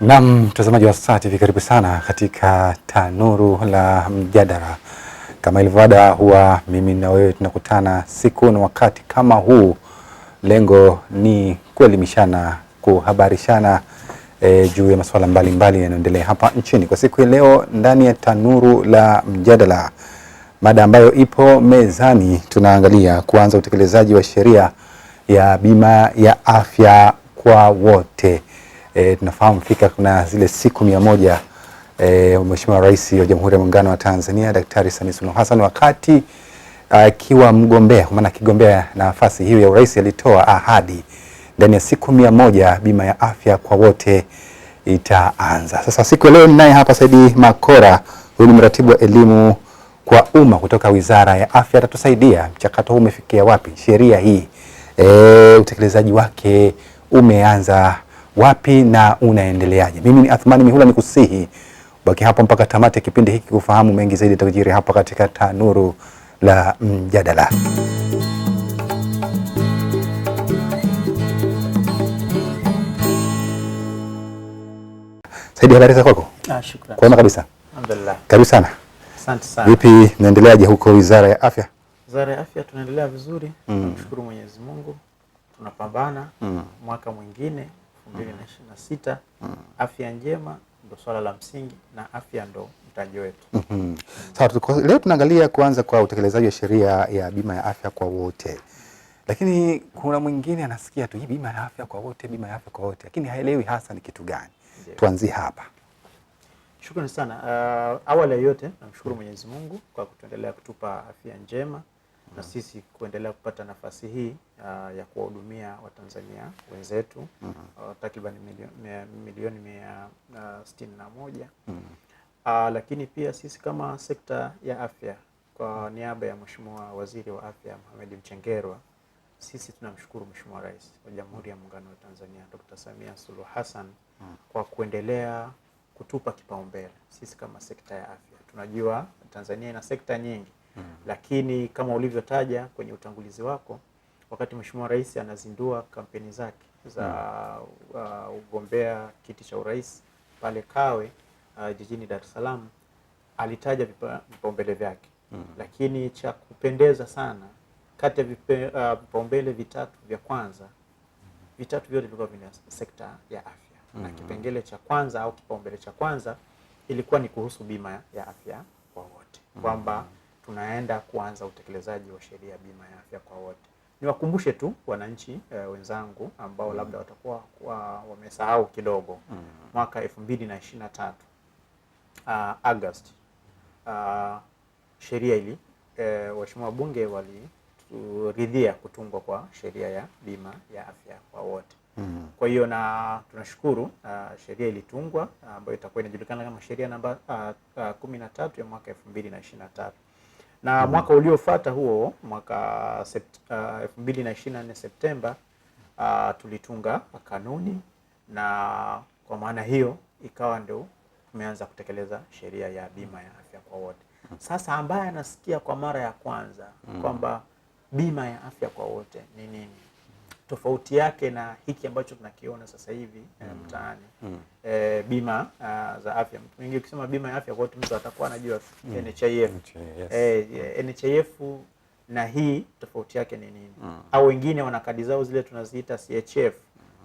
Naam, mtazamaji wa Star TV, karibu sana katika tanuru la mjadala. Kama ilivyoada, huwa mimi na wewe tunakutana siku na wakati kama huu. Lengo ni kuelimishana, kuhabarishana juu ya masuala mbalimbali yanayoendelea hapa nchini. Kwa siku ya leo ndani ya tanuru la mjadala, mada ambayo ipo mezani, tunaangalia kuanza utekelezaji wa sheria ya bima ya afya kwa wote. Tunafahamu fika kuna zile siku 100 Mheshimiwa Rais wa Jamhuri ya Muungano wa Tanzania Daktari Samia Suluhu Hassan, wakati akiwa mgombea, kwa maana akigombea nafasi hiyo ya urais, alitoa ahadi ndani ya siku 100 bima ya afya kwa wote itaanza. Sasa siku ya leo ninaye hapa Saidi Makora, huyu ni mratibu wa elimu kwa umma kutoka Wizara ya Afya. Atatusaidia mchakato huu umefikia wapi, sheria hii utekelezaji wake umeanza wapi na unaendeleaje? Mimi ni Athmani Mihula, nikusihi baki hapo mpaka tamati kipindi hiki kufahamu mengi zaidi yatakayojiri hapa katika tanuru la mjadala. Saidi, habari za kwako? Shukrani. Kwema kabisa. Alhamdulillah. Karibu sana. Asante sana. Vipi, naendeleaje huko Wizara ya Afya? Wizara ya Afya tunaendelea vizuri. Tunamshukuru Mwenyezi Mungu. Tunapambana mwaka mwingine 2026. Afya njema ndio swala la msingi na afya ndio mtaji wetu. Sawa, leo tunaangalia kuanza kwa utekelezaji wa sheria ya bima ya afya kwa wote. Lakini kuna mwingine anasikia tu hii bima ya afya kwa wote, bima ya afya kwa wote, lakini haelewi hasa ni kitu gani. Tuanzie hapa. Shukrani sana. Awali ya yote namshukuru Mwenyezi Mungu kwa kutuendelea kutupa afya njema na sisi kuendelea kupata nafasi hii ya kuwahudumia Watanzania wenzetu takriban milioni 161. Lakini pia sisi kama sekta ya afya, kwa niaba ya Mheshimiwa Waziri wa Afya Mohamed Mchengerwa, sisi tunamshukuru Mheshimiwa Rais wa Jamhuri ya Muungano wa Tanzania Dr. Samia Suluhu Hassan kwa kuendelea kutupa kipaumbele sisi kama sekta ya afya. Tunajua Tanzania ina sekta nyingi, lakini kama ulivyotaja kwenye utangulizi wako, wakati Mheshimiwa Rais anazindua kampeni zake za ugombea kiti cha urais pale Kawe jijini Dar es Salaam, alitaja vipaumbele vyake. Lakini cha kupendeza sana, kati ya vipaumbele vitatu vya kwanza, vitatu vyote vilikuwa vina sekta ya afya. Na kipengele cha kwanza au kipaumbele cha kwanza ilikuwa ni kuhusu bima ya afya kwa wote, kwamba tunaenda kuanza utekelezaji wa sheria ya bima ya afya kwa wote. Niwakumbushe tu wananchi wenzangu ambao labda watakuwa wamesahau kidogo, mwaka 2023 Agosti, sheria ili waheshimiwa bunge walituridhia kutungwa kwa sheria ya bima ya afya kwa wote. Kwa hiyo na tunashukuru sheria ilitungwa ambayo itakuwa inajulikana kama sheria namba 13 ya mwaka 2023. Na mwaka uliofuata huo, mwaka 2024 Septemba, tulitunga kanuni, na kwa maana hiyo ikawa ndio tumeanza kutekeleza sheria ya bima ya afya kwa wote. Sasa ambaye anasikia kwa mara ya kwanza kwamba bima ya afya kwa wote ni nini, tofauti yake na hiki ambacho tunakiona sasa hivi mtaani, bima za afya. Mtu mwingine ukisema bima ya afya kwa wote, mtu atakuwa anajua NHIF. NHIF na hii tofauti yake ni nini? Au wengine wana kadi zao zile tunaziita CHF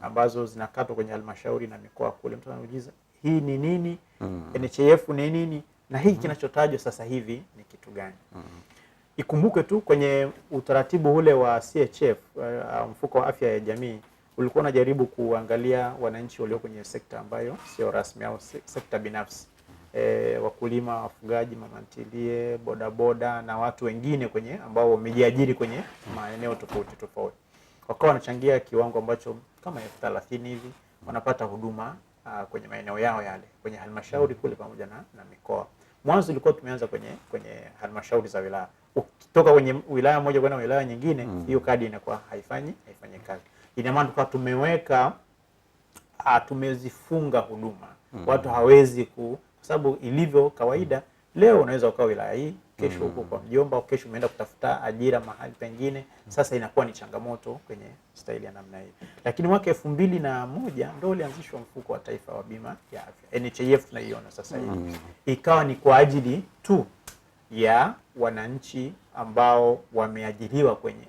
ambazo zinakatwa kwenye halmashauri na mikoa kule. Mtu anauliza hii ni nini? NHIF ni nini? Na hii kinachotajwa sasa hivi ni kitu gani? Ikumbuke tu kwenye utaratibu ule wa CHF, mfuko wa afya ya jamii, ulikuwa unajaribu kuangalia wananchi walio kwenye sekta ambayo sio rasmi au sekta binafsi, wakulima, wafugaji, mamantilie, bodaboda na watu wengine kwenye ambao wamejiajiri kwenye maeneo tofauti tofauti. Wakawa wanachangia kiwango ambacho kama 30 hivi, wanapata huduma kwenye maeneo yao yale kwenye halmashauri kule pamoja na mikoa. Mwanzo ilikuwa tumeanza kwenye halmashauri za wilaya. Ukitoka kwenye wilaya moja kwenda wilaya nyingine, hiyo kadi inakuwa haifanyi kazi. Ina maana tukawa tumeweka tumezifunga huduma. Watu hawezi kwa sababu ilivyo kawaida, leo unaweza ukawa wilaya hii, kesho huko kwa mjomba, au kesho umeenda kutafuta ajira mahali pengine. Sasa inakuwa ni changamoto kwenye staili ya namna hii. Lakini mwaka 2001 ndio ulianzishwa mfuko wa taifa wa bima ya afya, NHIF tunaiona sasa hivi. Ikawa ni kwa ajili tu ya wananchi ambao wameajiriwa kwenye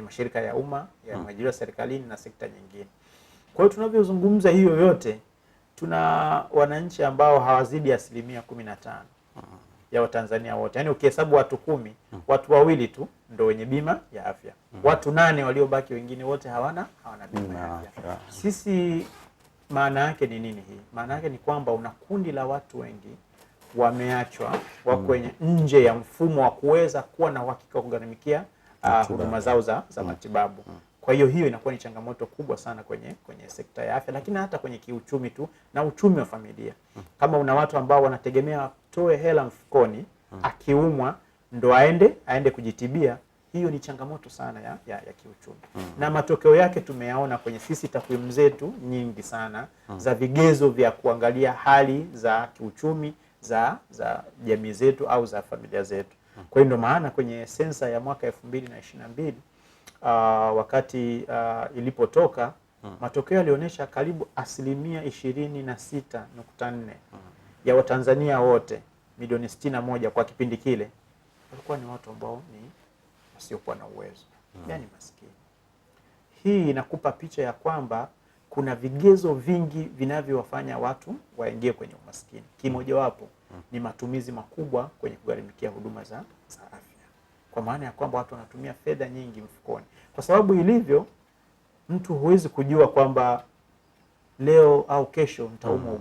mashirika ya umma, yameajiriwa serikalini na sekta nyingine. Kwa hiyo tunavyozungumza hiyo yote, tuna wananchi ambao hawazidi 15% ya Watanzania wote. Yaani ukihesabu watu 10, watu 2 tu ndio wenye bima ya afya. Watu 8 waliobaki wengine wote hawana bima ya afya. Sisi maana yake ni nini hii? Maana yake ni kwamba una kundi la watu wengi wameachwa wako kwenye nje ya mfumo wa kuweza kuwa na uhakika kugharimikia huduma zao za matibabu. Kwa hiyo inakuwa ni changamoto kubwa sana kwenye sekta ya afya, lakini hata kwenye kiuchumi tu na uchumi wa familia. Kama una watu ambao wanategemea toe hela mfukoni, akiumwa ndo aende kujitibia, hiyo ni changamoto sana ya kiuchumi. Na matokeo yake tumeyaona kwenye sisi takwimu zetu nyingi sana za vigezo vya kuangalia hali za kiuchumi za jamii zetu au za familia zetu. Kwa hiyo ndo maana kwenye sensa ya mwaka 2022 wakati ilipotoka, matokeo yalionyesha karibu 26.4% ya Watanzania wote milioni 61 kwa kipindi kile walikuwa ni watu ambao ni wasiokuwa na uwezo, yani maskini. Hii inakupa picha ya kwamba kuna vigezo vingi vinavyowafanya watu waingie kwenye umaskini. Kimojawapo ni matumizi makubwa kwenye kugharimikia huduma za afya. Kwa maana ya kwamba watu wanatumia fedha nyingi mfukoni. Kwa sababu ilivyo, mtu huwezi kujua kwamba leo au kesho nitaumwa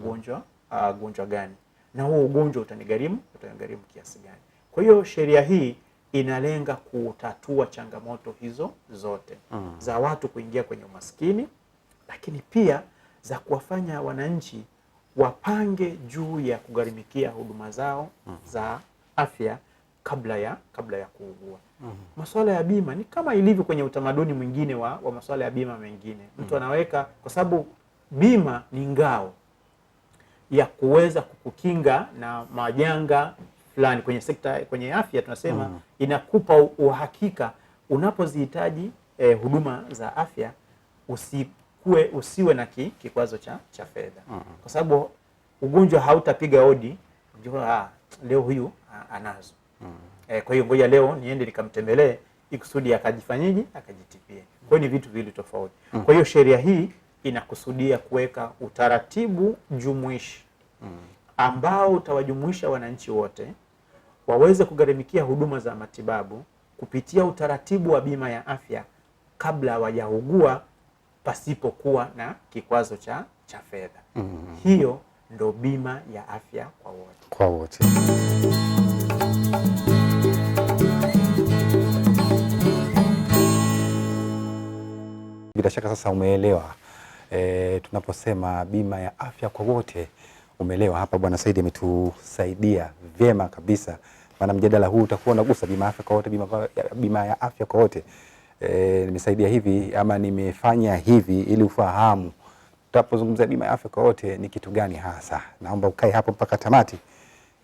ugonjwa gani, na huo ugonjwa utanigharimu kiasi gani. Kwa hiyo sheria hii inalenga kutatua changamoto hizo zote za watu kuingia kwenye umaskini, lakini pia za kuwafanya wananchi wapange juu ya kugharimikia huduma zao za afya kabla ya kuugua. Masuala ya bima ni kama ilivyo kwenye utamaduni mwingine wa masuala ya bima mengine. Mtu anaweka, kwa sababu bima ni ngao ya kuweza kukukinga na majanga fulani kwenye sekta, kwenye afya tunasema inakupa uhakika unapozihitaji huduma za afya, usiwe na kikwazo cha fedha. Kwa sababu ugonjwa hautapiga hodi leo huyu anazo. Kwa hiyo ngoja leo niende nikamtembelee ikusudi akajifanyije, akajitipie. Kwa hiyo ni vitu vile tofauti. Kwa hiyo sheria hii inakusudia kuweka utaratibu jumuishi ambao utawajumuisha wananchi wote waweze kugharimikia huduma za matibabu kupitia utaratibu wa bima ya afya kabla hawajaugua pasipokuwa na kikwazo cha fedha. Hiyo ndo bima ya afya kwa wote. Bila shaka sasa umeelewa tunaposema bima ya afya kwa wote. Umeelewa hapa, Bwana Said ametusaidia vyema kabisa, maana mjadala huu utakuwa unagusa bima ya afya kwa wote, bima ya afya kwa wote. Nimesaidia hivi ama nimefanya hivi ili ufahamu tutapozungumza bima ya afya kwa wote ni kitu gani hasa. Naomba ukae hapo mpaka tamati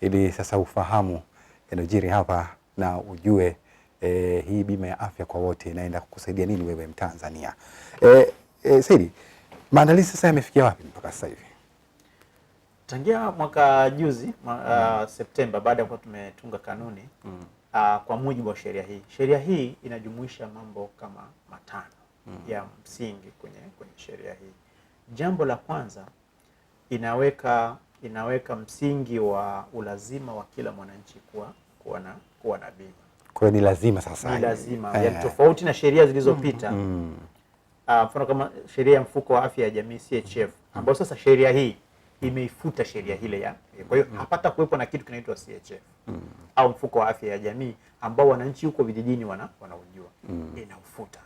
ili sasa ufahamu yanayojiri hapa na ujue hii bima ya afya kwa wote inaenda kukusaidia nini wewe Mtanzania. Said, maandalizi sasa yamefikia wapi mpaka sasa hivi? Tangia mwaka juzi Septemba, baada ya kuwa tumetunga kanuni kwa mujibu wa sheria hii. Sheria hii inajumuisha mambo kama 5 ya msingi kwenye sheria hii. Jambo la kwanza, inaweka msingi wa ulazima wa kila mwananchi kuwa na bima. Kwa hiyo ni lazima sasa. Ni lazima. Yani tofauti na sheria zilizopita. Mfano kama sheria ya mfuko wa afya ya jamii CHF, ambayo sasa sheria hii imeifuta sheria ile ya. Kwa hiyo hapata kuwepo na kitu kinaitwa CHF au mfuko wa afya ya jamii ambao wananchi huko vijijini wanaujua. Inaufuta.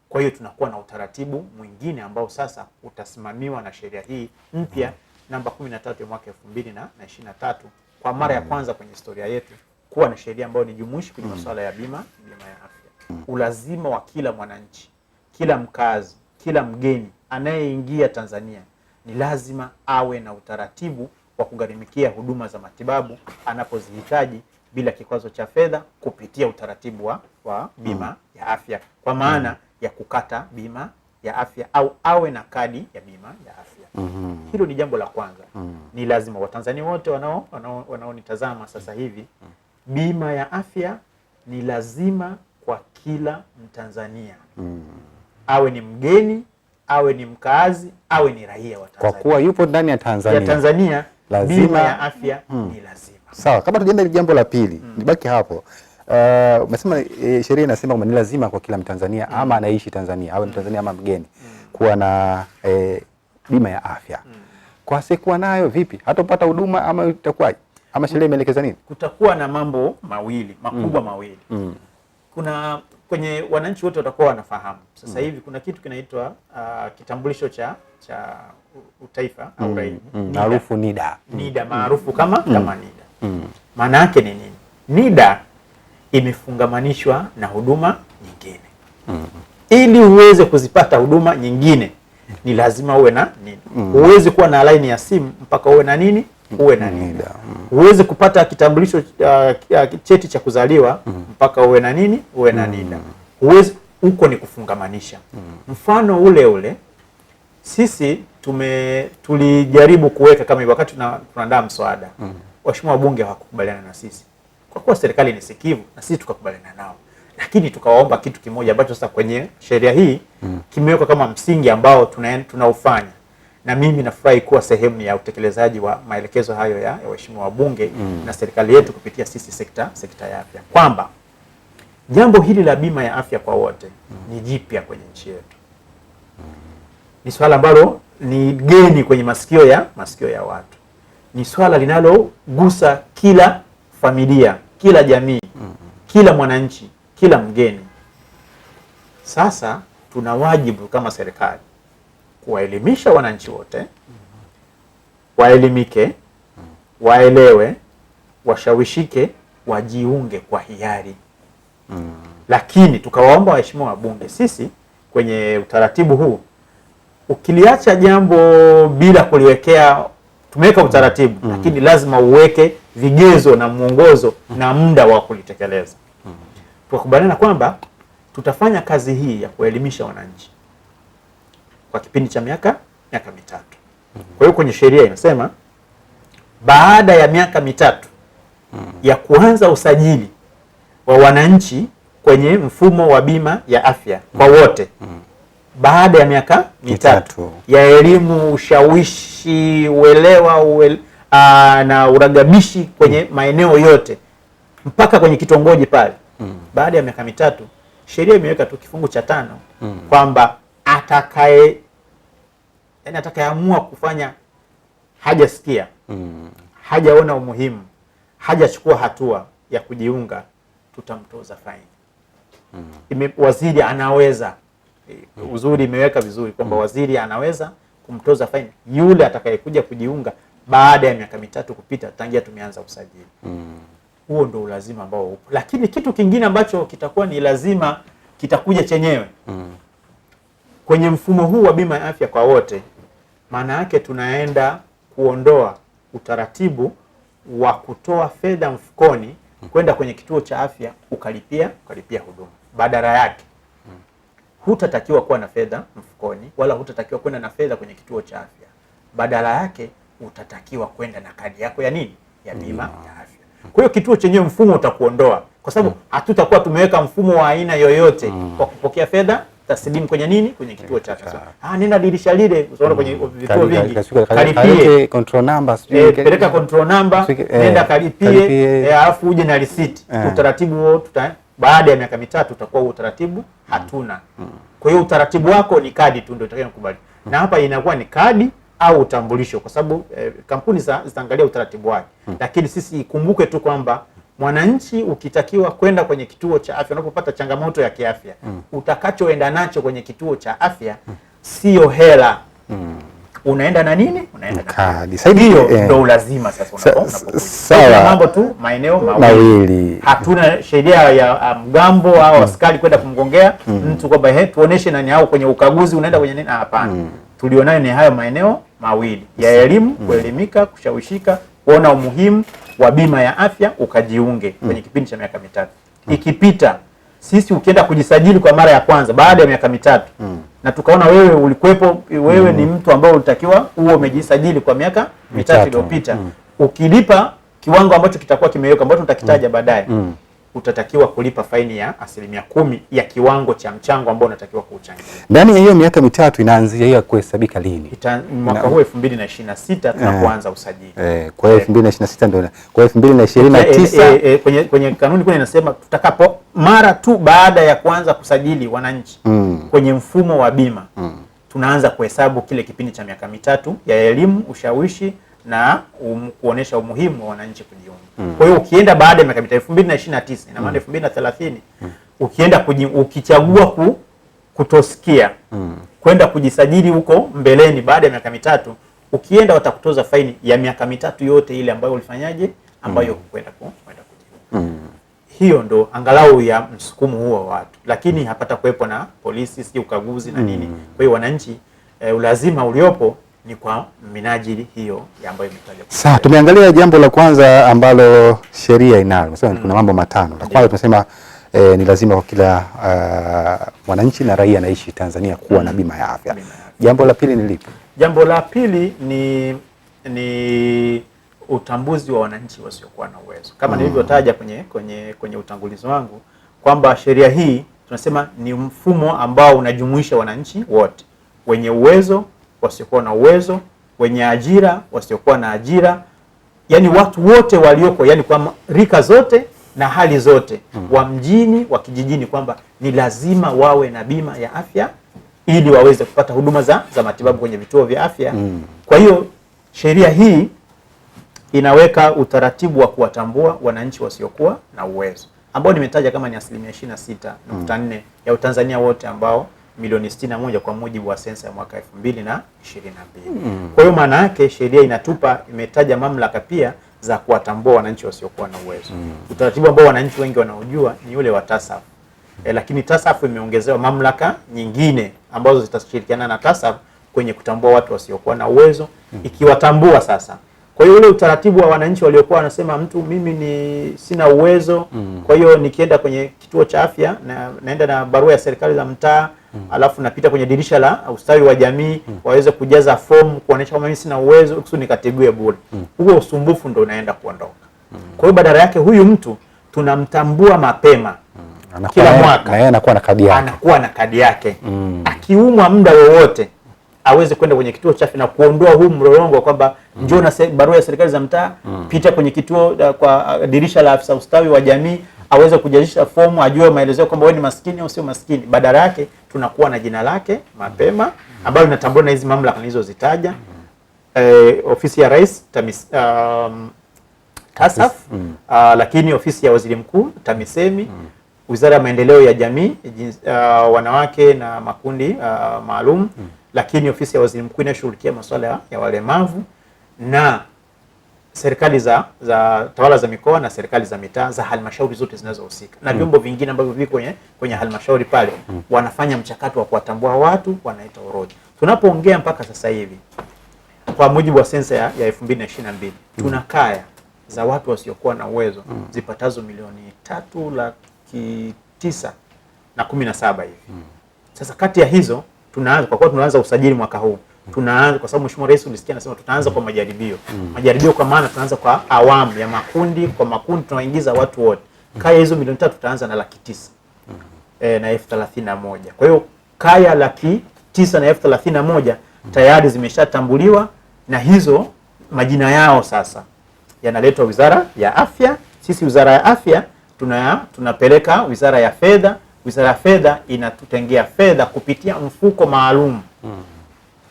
Kwa hiyo tunakuwa na utaratibu mwingine ambao sasa utasimamiwa na sheria hii mpya namba 13 ya mwaka 2023 kwa mara ya kwanza kwenye historia yetu kuwa na sheria ambayo ni jumuishi kwenye masuala ya bima ya afya. Ulazima wa kila mwananchi, kila mkazi, kila mgeni anayeingia Tanzania ni lazima awe na utaratibu wa kugharimikia huduma za matibabu anapozihitaji bila kikwazo cha fedha kupitia utaratibu wa bima ya afya, kwa maana ya kukata bima ya afya au awe na kadi ya bima ya afya. Hilo ni jambo la kwanza. Ni lazima Watanzania wote wanaonitazama sasa hivi, bima ya afya ni lazima kwa kila Mtanzania. Awe ni mgeni, awe ni mkaazi, awe ni raia wa Tanzania. Kwa kuwa yupo ndani ya Tanzania, lazima bima ya afya ni lazima. Sawa, kama tujaenda jambo la pili, nibaki hapo. Umesema sheria inasema kwamba ni lazima kwa kila Mtanzania ama anaishi Tanzania, awe Mtanzania ama mgeni, kuwa na bima ya afya. Kwa sikuwa nayo vipi? Hatopata huduma ama itakuwaje? Ama sheria imeelekeza nini? Kutakuwa na mambo mawili, makubwa mawili. Kuna kwenye wananchi wote watakuwa wanafahamu. Sasa hivi kuna kitu kinaitwa kitambulisho cha utaifa au raia. Maarufu NIDA. NIDA maarufu kama NIDA. Maana yake ni nini? NIDA imefungamanishwa na huduma nyingine. Ili uweze kuzipata huduma nyingine ni lazima uwe na NIDA. Huwezi kuwa na line ya simu mpaka uwe na nini? Uwe na NIDA. Huwezi kupata kitambulisho cheti cha kuzaliwa mpaka uwe na nini? Uwe na NIDA. Huwezi, huko ni kufungamanisha. Mfano ule sisi tulijaribu kuweka kama wakati tunaandaa mswada. Waheshimiwa wabunge hawakukubaliana na sisi. Kwa kuwa serikali ni sikivu na sisi tukakubaliana nao. Lakini tukawaomba kitu kimoja ambacho sasa kwenye sheria hii kimewekwa kama msingi ambao tunaufanya. Na mimi nafurahi kuwa sehemu ya utekelezaji wa maelekezo hayo ya waheshimiwa wabunge na serikali yetu kupitia sisi sekta ya afya, kwamba jambo hili la bima ya afya kwa wote ni jipya kwenye nchi yetu. Ni swala ambalo ni geni kwenye masikio ya watu. Ni swala linalogusa kila familia, kila jamii, kila mwananchi, kila mgeni. Sasa tuna wajibu kama serikali kuwaelimisha wananchi wote, waelimike, waelewe, washawishike, wajiunge kwa hiari. Lakini tukawaomba waheshimiwa wabunge, sisi kwenye utaratibu huu, ukiliacha jambo bila kuliwekea, tumeweka utaratibu, lakini lazima uweke vigezo na mwongozo na muda wa kulitekeleza. Tukakubaliana kwamba tutafanya kazi hii ya kuelimisha wananchi kwa kipindi cha miaka mitatu. Kwa hiyo kwenye sheria inasema baada ya miaka mitatu ya kuanza usajili wa wananchi kwenye mfumo wa bima ya afya kwa wote, baada ya miaka mitatu ya elimu, ushawishi, uelewa na uragabishi kwenye maeneo yote mpaka kwenye kitongoji pale, baada ya miaka mitatu, sheria imeweka tu kifungu cha 5 kwamba atakayeamua kufanya hajasikia, hajaona umuhimu, hajachukua hatua ya kujiunga, tutamtoza faini. Waziri anaweza, uzuri imeweka vizuri kwamba waziri anaweza kumtoza faini yule atakayekuja kujiunga baada ya miaka mitatu kupita tangia tumeanza usajili. Huo ndio lazima ambao upo. Lakini kitu kingine ambacho kitakuwa ni lazima kitakuja chenyewe kwenye mfumo huu wa bima ya afya kwa wote, maana yake tunaenda kuondoa utaratibu wa kutoa fedha mfukoni kwenda kwenye kituo cha afya ukalipia huduma. Badala yake hutatakiwa kuwa na fedha mfukoni wala hutatakiwa kwenda na fedha kwenye kituo cha afya. Badala yake utatakiwa kwenda na kadi yako ya nini? Ya bima ya afya. Kwa hiyo kituo chenyewe mfumo utakuondoa, kwa sababu hatutakuwa tumeweka mfumo wa aina yoyote kwa kupokea fedha taslimu kwenye nini? Kwenye kituo cha afya. Nenda dirisha lile, unaona kwenye vituo vingi, kalipie control number, peleka control number, nenda kalipie, alafu uje na receipt. Utaratibu huo baada ya miaka mitatu utakuwa utaratibu hatuna. Kwa hiyo utaratibu wako ni kadi tu ndio utakayokubali. Na hapa inakuwa ni kadi au utambulisho, kwa sababu kampuni zitaangalia utaratibu wake. Lakini sisi ikumbuke tu kwamba mwananchi ukitakiwa kwenda kwenye kituo cha afya unapopata changamoto ya kiafya, utakachoenda nacho kwenye kituo cha afya sio hela. Unaenda na nini? Unaenda na kadi. Hiyo ndio lazima sasa unapokuja. Sawa. Mambo tu maeneo mawili. Hatuna sheria ya mgambo au askari kwenda kumgongea mtu kwamba tuoneshe nani au kwenye ukaguzi unaenda kwenye nini? Hapana. Tulionayo ni hayo maeneo mawili ya elimu, kuelimika, kushawishika, kuona umuhimu wa bima ya afya ukajiunge kwenye kipindi cha miaka mitatu. Ikipita sisi ukienda kujisajili kwa mara ya kwanza baada ya miaka mitatu na tukaona wewe ulikuwepo, wewe ni mtu ambaye ulitakiwa uwe umejisajili kwa miaka mitatu iliyopita, ukilipa kiwango ambacho kitakuwa kimeweka ambacho tutakitaja baadaye, utatakiwa kulipa faini ya 10% ya kiwango cha mchango ambao unatakiwa kuchangia. Ndani ya hiyo miaka mitatu inaanzia hiyo kuhesabika lini? Mwaka huu 2026 tunapoanza usajili. Kwa hiyo 2026 ndio. Kwa hiyo 2029 kwenye kanuni kuna inasema tutakapo mara tu baada ya kuanza kusajili wananchi kwenye mfumo wa bima tunaanza kuhesabu kile kipindi cha miaka mitatu ya elimu, ushawishi na kuonesha umuhimu wa wananchi kujiunga. Kwa hiyo ukienda baada ya miaka mitatu 2029 ina maana 2030 ukienda ukichagua kutosikia kwenda kujisajili huko mbeleni baada ya miaka mitatu, ukienda watakutoza faini ya miaka mitatu yote ile ambayo ulifanyaje, ambayo kwenda kujiunga. Hiyo ndo angalau ya msukumo huo wa watu, lakini hapata kuwepo na polisi si ukaguzi na nini. Kwa hiyo wananchi ulazima uliopo ni kwa minajili hiyo ambayo imetaja. Sasa tumeangalia jambo la kwanza ambalo sheria inalo. Tunasema kuna mambo matano. La kwanza tunasema ni lazima kwa kila mwananchi na raia anaishi Tanzania kuwa na bima ya afya. Jambo la pili ni lipi? Jambo la pili ni utambuzi wa wananchi wasiokuwa na uwezo. Kama nilivyotaja kwenye utangulizi wangu kwamba sheria hii tunasema ni mfumo ambao unajumuisha wananchi wote, wenye uwezo, wasiokuwa na uwezo, wenye ajira, wasiokuwa na ajira, yani watu wote walioko, yani kwa rika zote na hali zote, wa mjini, wa kijijini, kwamba ni lazima wawe na bima ya afya ili waweze kupata huduma za matibabu kwenye vituo vya afya. Kwa hiyo sheria hii inaweka utaratibu wa kuwatambua wananchi wasiokuwa na uwezo ambao nimetaja kama ni 26.4 ya Utanzania wote ambao milioni 61 kwa mujibu wa sensa ya mwaka 2022. Kwa hiyo maana yake sheria imetaja mamlaka pia za kuwatambua wananchi wasiokuwa na uwezo. Utaratibu ambao wananchi wengi wanaojua ni ule wa TASAF. Lakini TASAF imeongezewa mamlaka nyingine ambazo zitashirikiana na TASAF kwenye kutambua watu wasiokuwa na uwezo, ikiwatambua sasa. Kwa hiyo ule utaratibu wa wananchi waliokuwa wanasema mimi sina uwezo, kwa hiyo nikienda kwenye kituo cha afya naenda na barua ya serikali za mtaa, alafu napita kwenye dirisha la ustawi wa jamii waweze kujaza fomu kuonesha kama mimi sina uwezo kusudi nikatibiwe bure. Huo usumbufu ndio unaenda kuondoka. Kwa hiyo badala yake huyu mtu tunamtambua mapema. Kila mwaka na yeye anakuwa na kadi yake. Akiumwa muda wowote aweze kwenda kwenye kituo cha afya na kuondoa huu mlolongo kwamba njoo na barua ya serikali za mtaa, pita kwenye kituo kwa dirisha la afisa ustawi wa jamii, aweze kujazisha fomu, ajue maelezo kwamba wewe ni maskini au sio maskini. Badala yake tunakuwa na jina lake mapema ambalo linatambuliwa na hizi mamlaka nilizozitaja, ofisi ya Rais TASAF, lakini ofisi ya Waziri Mkuu TAMISEMI, Wizara ya Maendeleo ya Jamii, wanawake na makundi maalum, lakini ofisi ya Waziri Mkuu inashughulikia masuala ya walemavu, na serikali za tawala za mikoa na serikali za mitaa, za halmashauri zote zinazohusika na vyombo vingine ambavyo viko kwenye halmashauri pale, wanafanya mchakato wa kuwatambua watu, wanaita orodha. Tunapoongea mpaka sasa hivi kwa mujibu wa sensa ya 2022 tuna kaya za watu wasiokuwa na uwezo zipatazo milioni 3,917 hivi. Sasa kati ya hizo tunaanza, kwa kuwa tunaanza usajili mwaka huu, tunaanza kwa sababu Mheshimiwa Rais ulisikia anasema tutaanza kwa majaribio. Majaribio kwa maana tunaanza kwa awamu ya makundi, kwa makundi tunaingiza watu wote. Kaya hizo milioni 3 tutaanza na 900,000 na 31. Kwa hiyo kaya 900,000 na 31 tayari zimeshatambuliwa, na hizo majina yao sasa yanaletwa Wizara ya Afya. Sisi Wizara ya Afya tunapeleka Wizara ya Fedha. Wizara ya Fedha inatutengea fedha kupitia mfuko maalum,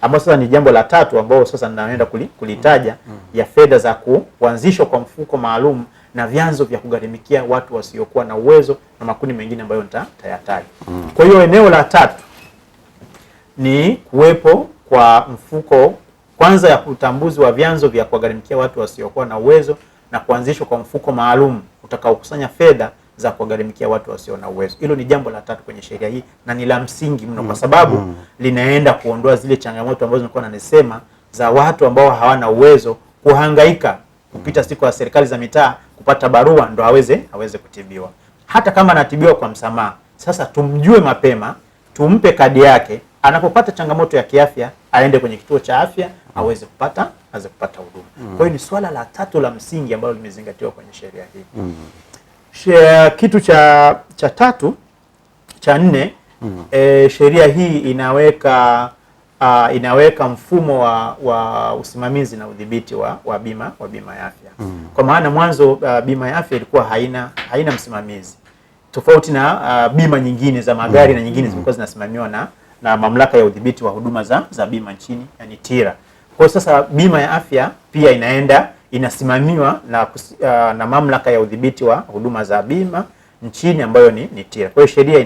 ambao sasa ni jambo la tatu ambao sasa ninaenda kulitaja, ya fedha za kuanzishwa kwa mfuko maalum na vyanzo vya kugharimikia watu wasiokuwa na uwezo na makundi mengine ambayo nitayataja. Kwa hiyo eneo la tatu ni kuwepo kwa mfuko kwanza ya utambuzi wa vyanzo vya kugharimikia watu wasiokuwa na uwezo na kuanzishwa kwa mfuko maalum utakaokusanya fedha za kugharimikia watu wasio na uwezo. Hilo ni jambo la tatu kwenye sheria hii na ni la msingi mno, kwa sababu linaenda kuondoa zile changamoto ambazo nilikuwa nasema za watu ambao hawana uwezo kuhangaika kupita siku ya serikali za mitaa kupata barua ndo aweze kutibiwa. Hata kama anatibiwa kwa msamaha, sasa tumjue mapema, tumpe kadi yake, anapopata changamoto ya kiafya aende kwenye kituo cha afya aweze kupata huduma. Kwa hiyo ni swala la tatu la msingi ambalo limezingatiwa kwenye sheria hii. Kitu cha tatu cha nne, sheria hii inaweka mfumo wa usimamizi na udhibiti wa bima ya afya. Kwa maana mwanzo bima ya afya ilikuwa haina msimamizi, tofauti na bima nyingine za magari na nyingine zilikuwa zinasimamiwa na mamlaka ya udhibiti wa huduma za bima nchini, yani TIRA. Kwa sasa bima ya afya pia inasimamiwa na mamlaka ya udhibiti wa huduma za bima nchini ambayo ni TIRA. Kwa hiyo sheria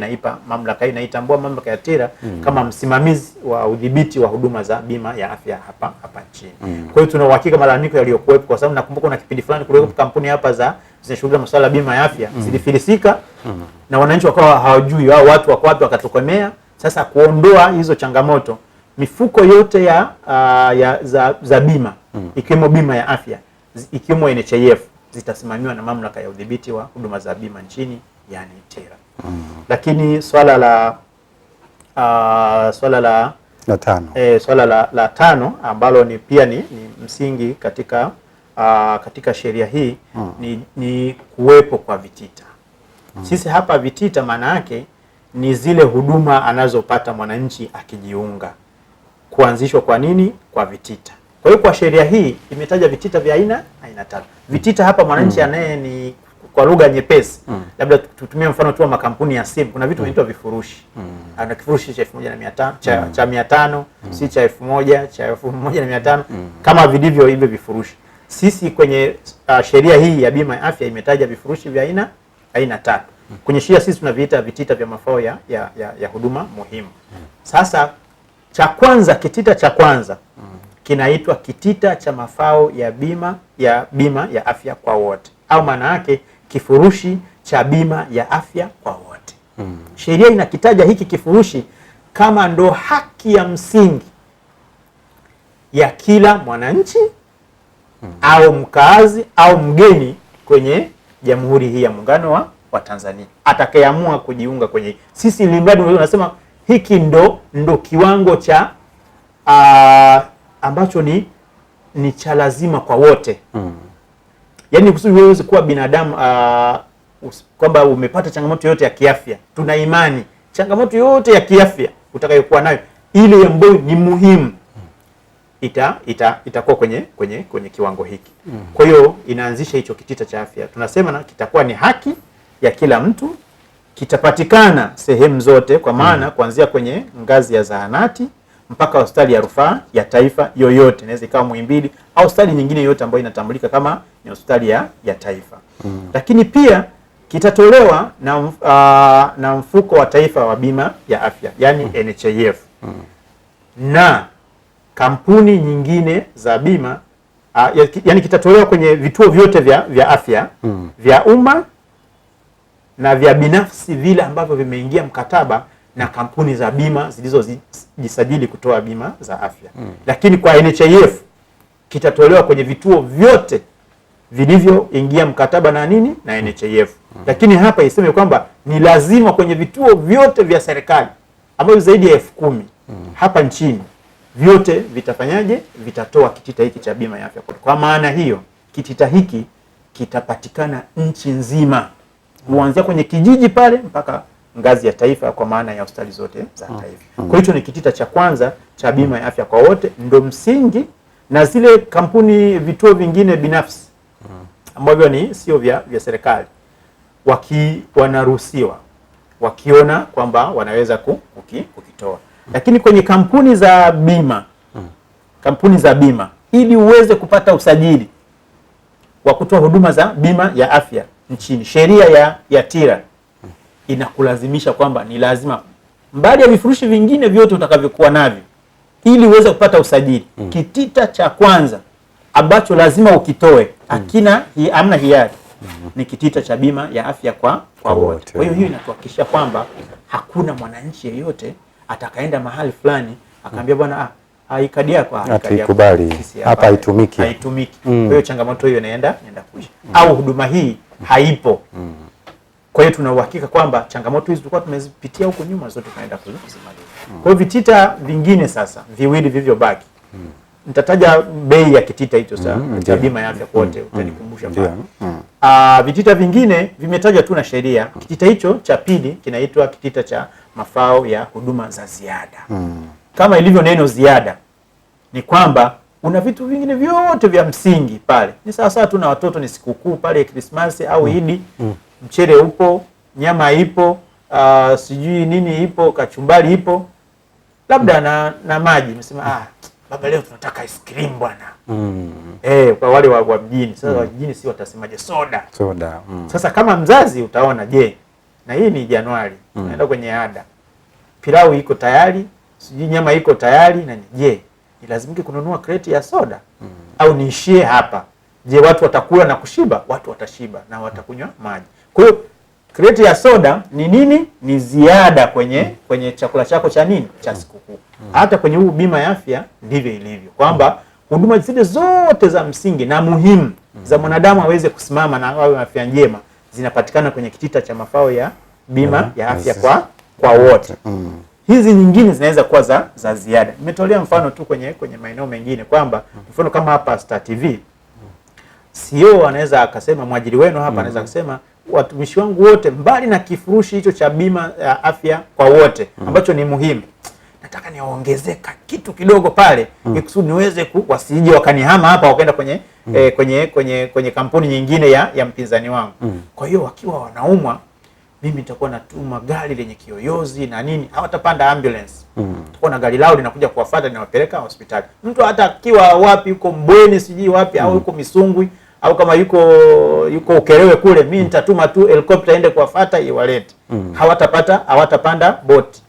inaitambua mamlaka ya TIRA kama msimamizi wa udhibiti wa huduma za bima ya afya hapa nchini. Kwa hiyo tuna uhakika malalamiko yaliyokuwepo, kwa sababu nakumbuka kuna kipindi fulani kulikuwa kampuni hapa zinashughulika masuala ya bima ya afya zilifilisika na wananchi wakawa hawajui wao watu wako wapi, wakatokomea. Sasa kuondoa hizo changamoto, mifuko yote za bima ikiwemo bima ya afya ikiwemo NHIF zitasimamiwa na mamlaka ya udhibiti wa huduma za bima nchini, yani TIRA. Lakini swala la tano ambalo pia ni msingi katika sheria hii ni kuwepo kwa vitita. Sisi hapa vitita maana yake ni zile huduma anazopata mwananchi akijiunga. Kuanzishwa kwa nini? Kwa vitita. Kwa hiyo kwa sheria hii imetaja vitita vya aina tatu. Vitita hapa mwananchi ni kwa lugha nyepesi. Labda tutumie mfano tu wa makampuni ya simu. Kuna vitu vinaitwa vifurushi. Ana kifurushi cha 1500, cha 500, si cha 1000, cha 1500, kama vilivyo hivyo vifurushi. Sisi kwenye sheria hii ya bima ya afya imetaja vifurushi vya aina tatu. Kwenye sheria sisi tunaviita vitita vya mafao ya huduma muhimu. Sasa kitita cha kwanza kinaitwa kitita cha mafao ya bima ya afya kwa wote, au maana yake kifurushi cha bima ya afya kwa wote. Sheria inakitaja hiki kifurushi kama ndo haki ya msingi ya kila mwananchi au mkazi au mgeni kwenye Jamhuri hii ya Muungano wa Tanzania atakayeamua kujiunga kwenye. Sisi limradi unasema hiki ndo kiwango cha ambacho ni cha lazima kwa wote. Yaani kusudi wewe kuwa binadamu kwamba umepata changamoto yote ya kiafya, tuna imani changamoto yote ya kiafya utakayokuwa nayo ile ambayo ni muhimu itakuwa kwenye kiwango hiki. Kwa hiyo inaanzisha hicho kitita cha afya. Tunasema kitakuwa ni haki ya kila mtu, kitapatikana sehemu zote, kwa maana kuanzia kwenye ngazi ya zahanati mpaka hospitali ya rufaa ya taifa yoyote, inaweza ikawa Muhimbili au hospitali nyingine yoyote ambayo inatambulika kama ni hospitali ya taifa. Lakini pia kitatolewa na mfuko wa taifa wa bima ya afya, yani NHIF. Na kampuni nyingine za bima yani kitatolewa kwenye vituo vyote vya afya vya umma na vya binafsi vile ambavyo vimeingia mkataba na kampuni za bima zilizojisajili kutoa bima za afya. Lakini kwa NHIF kitatolewa kwenye vituo vyote vilivyoingia mkataba na NHIF. Lakini hapa iseme kwamba ni lazima kwenye vituo vyote vya serikali ambavyo zaidi ya 10,000 hapa nchini, vyote vitafanyaje? Vitatoa kitita hiki cha bima ya afya. Kwa maana hiyo kitita hiki kitapatikana nchi nzima, kuanzia kwenye kijiji pale mpaka ngazi ya taifa, kwa maana ya hospitali zote za taifa. Kwa hiyo ni kitita cha kwanza cha bima ya afya kwa wote, ndo msingi. Na zile kampuni, vituo vingine binafsi ambavyo sio vya serikali, wanaruhusiwa wakiona kwamba wanaweza kukitoa. Lakini kwenye kampuni za bima, ili uweze kupata usajili wa kutoa huduma za bima ya afya nchini, sheria ya TIRA inakulazimisha kwamba ni lazima, mbali ya vifurushi vingine vyote utakavyokuwa navyo, ili uweze kupata usajili, kitita cha kwanza ambacho lazima ukitoe, hamna hiari, ni kitita cha bima ya afya kwa wote. Kwa hiyo inatuhakikishia kwamba hakuna mwananchi yeyote atakaenda mahali fulani akaambia bwana kadi yako hatukubali hapa, haitumiki. Kwa hiyo changamoto hiyo inaenda kuisha. Au huduma hii haipo. Kwa hiyo tuna uhakika kwamba changamoto hizi tulikuwa tumezipitia huko nyuma zote tunaenda kuzimaliza. Kwa hiyo vitita vingine sasa viwili vilivyobaki. Nitataja bei ya kitita hicho sasa cha bima ya afya kote, utanikumbusha pale. Vitita vingine vimetajwa tu na sheria. Kitita hicho cha pili kinaitwa kitita cha mafao ya huduma za ziada. Kama ilivyo neno ziada, ni kwamba una vitu vingine vyote vya msingi pale. Ni sawa tu na watoto, ni sikukuu pale Krismasi au Idi, mchele upo, nyama ipo, sijui nini ipo, kachumbari ipo, labda na maji. Nasema baba leo tunataka ice cream bwana. Kwa wale wa mjini. Sasa wa mjini si watasemaje? Soda. Sasa kama mzazi utaona, je, na hii ni Januari, naenda kwenye ada, pilau iko tayari, sijui nyama iko tayari, na je, ilazimike kununua kreti ya soda au niishie hapa? Je, watu watakula na kushiba? Watu watashiba na watakunywa maji. Kwa hiyo kreti ya soda ni nini? Ni ziada kwenye chakula chako cha nini, cha sikukuu. Hata kwenye huu bima ya afya ndivyo ilivyo, kwamba huduma zile zote za msingi na muhimu za mwanadamu aweze kusimama na awe afya njema zinapatikana kwenye kitita cha mafao ya bima ya afya kwa wote. Hizi nyingine zinaweza kuwa za ziada. Nimetolea mfano tu kwenye maeneo mengine kwamba mfano kama hapa Star TV, CEO anaweza akasema, mwajiri wenu hapa anaweza kusema, watumishi wangu wote, mbali na kifurushi hicho cha bima ya afya kwa wote ambacho ni muhimu, nataka niongezeka kitu kidogo pale ikusudi niweze wasije wakanihama hapa wakaenda kwenye kampuni nyingine ya mpinzani wangu. Kwa hiyo wakiwa wanaumwa, mimi nitakuwa natuma gari lenye kiyoyozi na nini, hawatapanda ambulance. Tutakuwa na gari lao linakuja kuwafuata na wapeleka hospitali. Mtu hata akiwa wapi, yuko Mbweni sijui wapi, au yuko Misungwi, au kama yuko Ukerewe kule, mimi nitatuma tu helicopter ende kuwafuata iwalete. Hawatapanda boti.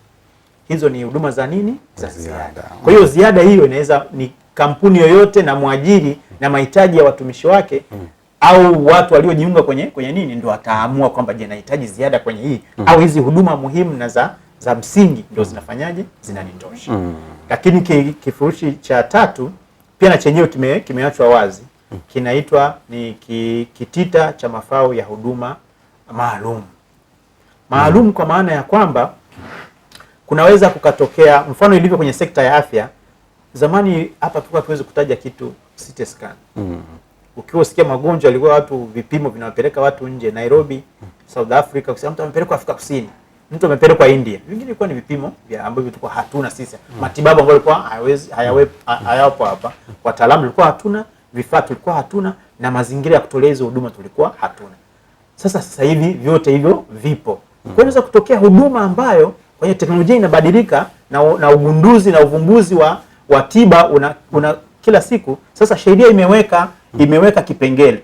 Hizo ni huduma za nini? Za ziada. Kwa hiyo ziada hiyo inaweza ni kampuni yoyote na mwajiri na mahitaji ya watumishi wake, au watu waliojiunga kwenye nini ndio wataamua kwamba je, nahitaji ziada kwenye hii au hizi huduma muhimu na za msingi ndio zinafanyaje, zinanitosha. Lakini kifurushi cha tatu pia na chenyewe kimeachwa wazi, kinaitwa ni kitita cha mafao ya huduma maalum. Kwa maana ya kwamba kunaweza kukatokea, mfano ilivyo kwenye sekta ya afya. Zamani hapa tulikuwa tuweze kutaja kitu CT scan. Ukiwa usikia magonjwa yalikuwa watu vipimo vinawapeleka watu nje, Nairobi, South Africa, kusema mtu amepelekwa Afrika Kusini, mtu amepelekwa India. Vingine ilikuwa ni vipimo vya ambavyo tulikuwa hatuna sisi. Matibabu ambayo ilikuwa hayapo hapa. Wataalamu tulikuwa hatuna, vifaa tulikuwa hatuna, na mazingira ya kutolea hizo huduma tulikuwa hatuna. Sasa hivi vyote hivyo vipo. Kwa hiyo inaweza kutokea huduma ambayo kwenye teknolojia inabadilika na ugunduzi na uvumbuzi wa tiba una kila siku. Sasa sheria imeweka kipengele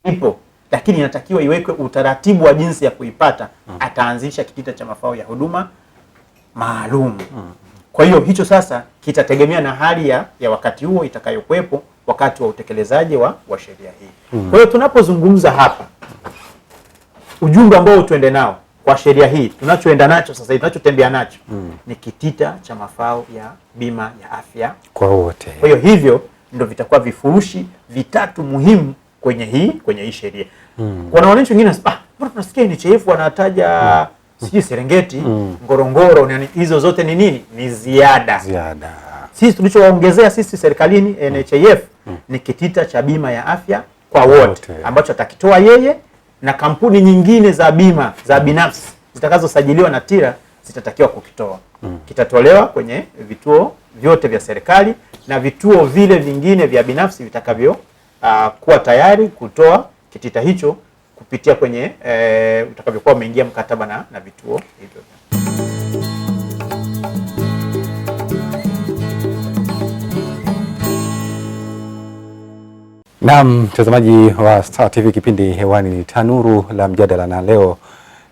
ipo, lakini inatakiwa iwekwe utaratibu wa jinsi ya kuipata. Ataanzisha kitita cha mafao ya huduma maalum. Kwa hiyo hicho sasa kitategemea na hali ya wakati huo itakayokuwepo wakati wa utekelezaji wa sheria hii. Kwa hiyo tunapozungumza hapa, ujumbe ambao tuende nao kwa sheria hii, tunachoenda nacho sasa, tunachotembea nacho ni kitita cha mafao ya bima ya afya kwa wote. Kwa hiyo hivyo ndio vitakuwa vifurushi vitatu muhimu kwenye hii sheria. Kuna wananchi wengine mbona tunasikia NHIF wanataja sijui Serengeti, Ngorongoro, hizo zote ni nini? Ni ziada. Sisi tulichowaongezea sisi serikalini NHIF ni kitita cha bima ya afya kwa wote ambacho atakitoa yeye, na kampuni nyingine za bima za binafsi zitakazosajiliwa na TIRA zitatakiwa kukitoa. Kitatolewa kwenye vituo vyote vya serikali na vituo vile vingine vya binafsi vitakavyo kuwa tayari kutoa kitita hicho kupitia kwenye utakavyokuwa umeingia mkataba na vituo hivyo. Naam, mtazamaji wa Star TV, kipindi hewani ni Tanuru la Mjadala, na leo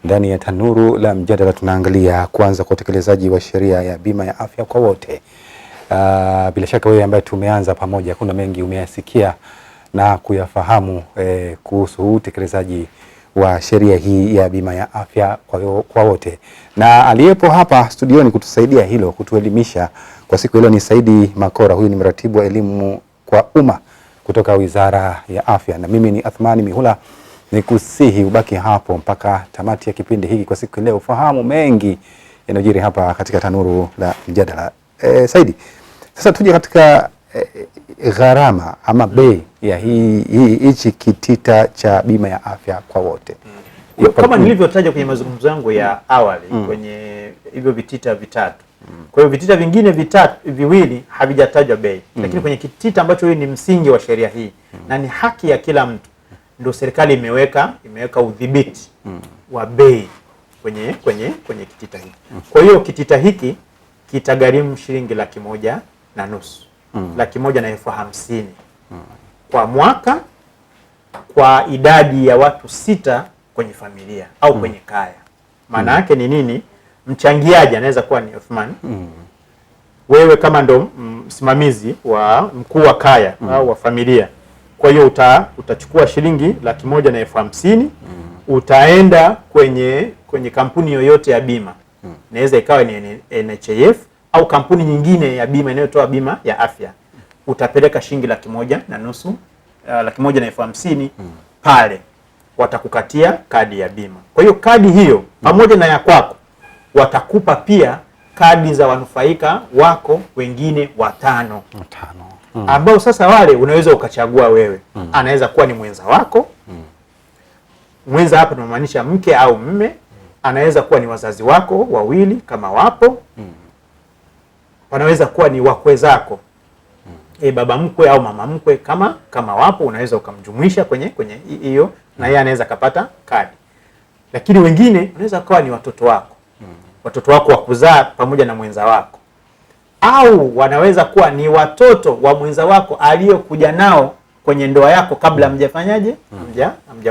ndani ya Tanuru la Mjadala tunaangalia kuanza kwa utekelezaji wa sheria ya bima ya afya kwa wote. Bila shaka wewe ambaye tumeanza pamoja, kuna mengi umeyasikia na kuyafahamu kuhusu utekelezaji wa sheria hii ya bima ya afya kwa wote, na aliyepo hapa studioni kutusaidia hilo, kutuelimisha kwa siku hilo ni Saidi Makora. Huyu ni mratibu wa elimu kwa umma kutoka Wizara ya Afya, na mimi ni Athmani Mihula, nikusihi ubaki hapo mpaka tamati ya kipindi hiki kwa siku leo, ufahamu mengi yanayojiri hapa katika Tanuru la Mjadala. Saidi, sasa tuje katika gharama ama bei ya hichi kitita cha bima ya afya kwa wote. Kama nilivyotaja kwenye mazungumzo yangu ya awali kwenye hivyo vitita vitatu. Kwa hiyo vitita vingine viwili havijatajwa bei. Lakini kwenye kitita ambacho hii ni msingi wa sheria hii na ni haki ya kila mtu, ndio serikali imeweka udhibiti wa bei kwenye kitita hiki. Kwa hiyo kitita hiki kitagharimu shilingi 1,500,000, 1,50,000 kwa mwaka kwa idadi ya watu 6 kwenye familia au kwenye kaya. Maana yake ni nini? Mchangiaji anaweza kuwa ni Othman, wewe kama ndo msimamizi wa mkuu wa kaya au wa familia. Kwa hiyo utachukua shilingi 1,50,000, utaenda kwenye kampuni yoyote ya bima. Inaweza ikawa ni NHIF au kampuni nyingine ya bima inayotoa bima ya afya. Utapeleka shilingi 1,500,000, 1,50,000 pale watakukatia kadi ya bima. Kwa hiyo kadi hiyo pamoja na ya kwako watakupa pia kadi za wanufaika wako wengine 5 ambao sasa wale unaweza ukachagua wewe. Anaweza kuwa ni mwenza wako, mwenza hapa tunamaanisha mke au mme. Anaweza kuwa ni wazazi wako wawili kama wapo, wanaweza kuwa ni wakwe zako, baba mkwe au mama mkwe kama wapo, unaweza ukamjumuisha kwenye hiyo na yeye anaweza kapata kadi. Lakini wengine unaweza kuwa ni watoto wako, watoto wako wa kuzaa pamoja na mwenza wako, au wanaweza kuwa ni watoto wa mwenza wako aliyokuja nao kwenye ndoa yako kabla mjafanyaje,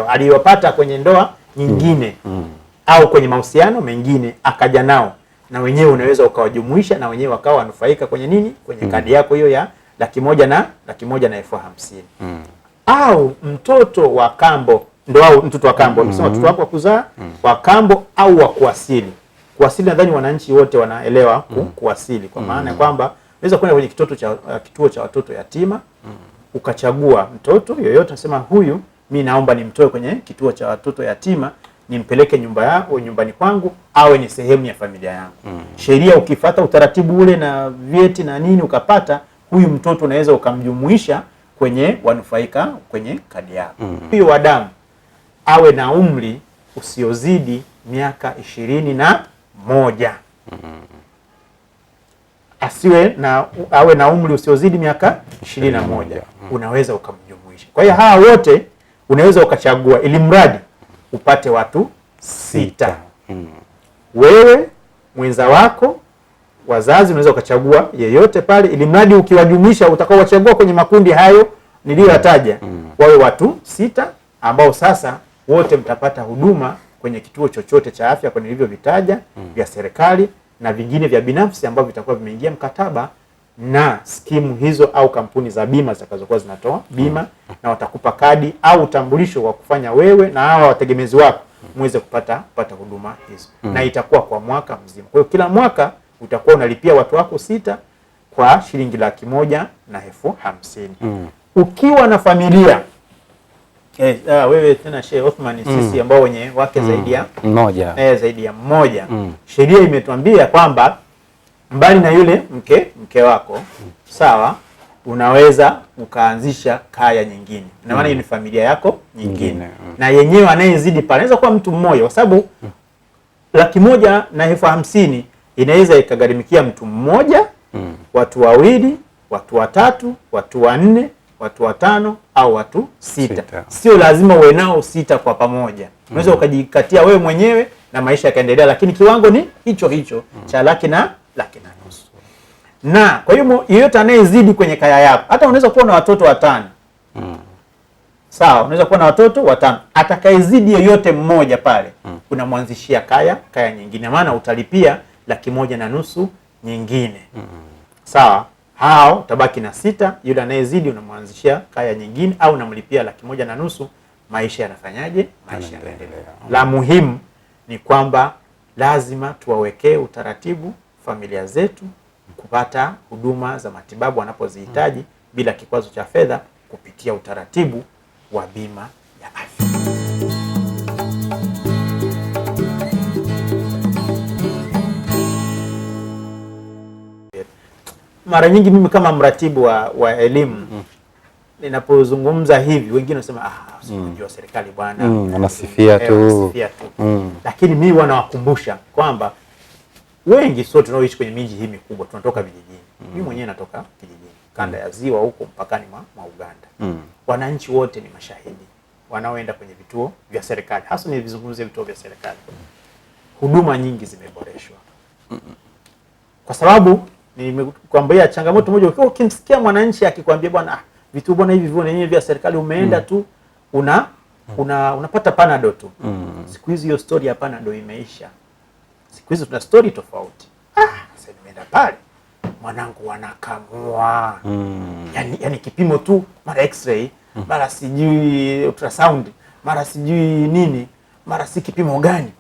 aliyopata kwenye ndoa nyingine au kwenye mahusiano mengine akaja nao, na wenyewe unaweza ukawajumuisha na wenyewe wakawa wanufaika kwenye nini, kwenye kadi yako hiyo ya 1,150,000. Au mtoto wa kambo, au mtoto wa kambo, unasema mtoto wako wa kuzaa, wa kambo au wa kuasili. Kuasili nadhani wananchi wote wanaelewa kuasili, kwa maana ya kwamba unaweza kwenda kwenye kituo cha watoto yatima, ukachagua mtoto yoyote, unasema huyu mimi naomba nimtoe kwenye kituo cha watoto yatima, nimpeleke nyumbani kwangu, awe ni sehemu ya familia yangu. Sheria ukifuata utaratibu ule na vyeti na nini, ukapata huyu mtoto unaweza ukamjumuisha kwenye wanufaika kwenye kadi yako. Huyo wa damu awe na umri usiozidi miaka 21. Awe na umri usiozidi miaka 21. Unaweza ukamjumuisha. Kwa hiyo hawa wote unaweza ukachagua, ili mradi upate watu 6. Wewe, mwenza wako, wazazi, unaweza ukachagua yeyote pale, ili mradi ukiwajumuisha utakaowachagua kwenye makundi hayo niliyoyataja, wawe watu 6 ambao sasa wote mtapata huduma kwenye kituo chochote cha afya kwenye nilivyovitaja, vya serikali na vingine vya binafsi ambavyo vitakuwa vimeingia mkataba na skimu hizo au kampuni za bima zitakazokuwa zinatoa bima, na watakupa kadi au utambulisho wa kufanya wewe na hawa wategemezi wako muweze kupata huduma hizo. Na itakuwa kwa mwaka mzima. Kwa hiyo kila mwaka utakuwa unalipia watu wako 6 kwa shilingi 1,50,000. Ukiwa na familia wewe tena Sheikh Othman, sisi ambao wenye wake zaidi ya mmoja, sheria imetuambia kwamba mbali na yule mke wako, sawa, unaweza ukaanzisha kaya nyingine. Na maana ni familia yako nyingine. Na yenyewe anayezidi pale anaweza kuwa mtu mmoja, kwa sababu 1,150,000 inaweza ikagharimikia mtu mmoja, watu wawili, watu watatu, watu 4, watu 5 au watu 6. Sio lazima uwe nao 6 kwa pamoja. Unaweza ukajikatia wewe mwenyewe na maisha yakaendelea, lakini kiwango ni hicho cha 1,500,000. Na kwa hiyo yeyote anayezidi kwenye kaya yako, hata unaweza kuwa na watoto 5. Sawa, unaweza kuwa na watoto 5. Atakayezidi yeyote mmoja pale, unamwanzishia kaya nyingine, maana utalipia 1,500,000 nyingine. Sawa, hao tabaki na 6. Yule anayezidi unamwanzishia kaya nyingine au unamlipia 1,500,000 maisha yanafanyaje? Maisha yanaendelea. La muhimu ni kwamba lazima tuwawekee utaratibu familia zetu kupata huduma za matibabu wanapozihitaji bila kikwazo cha fedha kupitia utaratibu wa bima ya afya. Mara nyingi mimi kama mratibu wa elimu ninapozungumza hivi wengine wanasema unajua serikali bwana wanasifia tu. Lakini mimi wanawakumbusha kwamba wengi sote tunaoishi kwenye miji hii mikubwa tunatoka vijijini. Mimi mwenyewe natoka kijijini, kanda ya Ziwa huko mpakani mwa Uganda. Wananchi wote ni mashahidi wanaoenda kwenye vituo vya serikali. Hasa nilizungumzia vituo vya serikali. Huduma nyingi zimeboreshwa. Kwa sababu nimekwambia changamoto moja, ukimsikia mwananchi akikwambia bwana vitu bwana hivi vile vya serikali umeenda tu unapata panado tu. Siku hizi hiyo story ya panado imeisha. Siku hizi tuna story tofauti. Sasa nimeenda pale mwanangu wanakamua. Yani kipimo tu, mara x-ray, mara sijui ultrasound, mara sijui nini, mara si kipimo gani.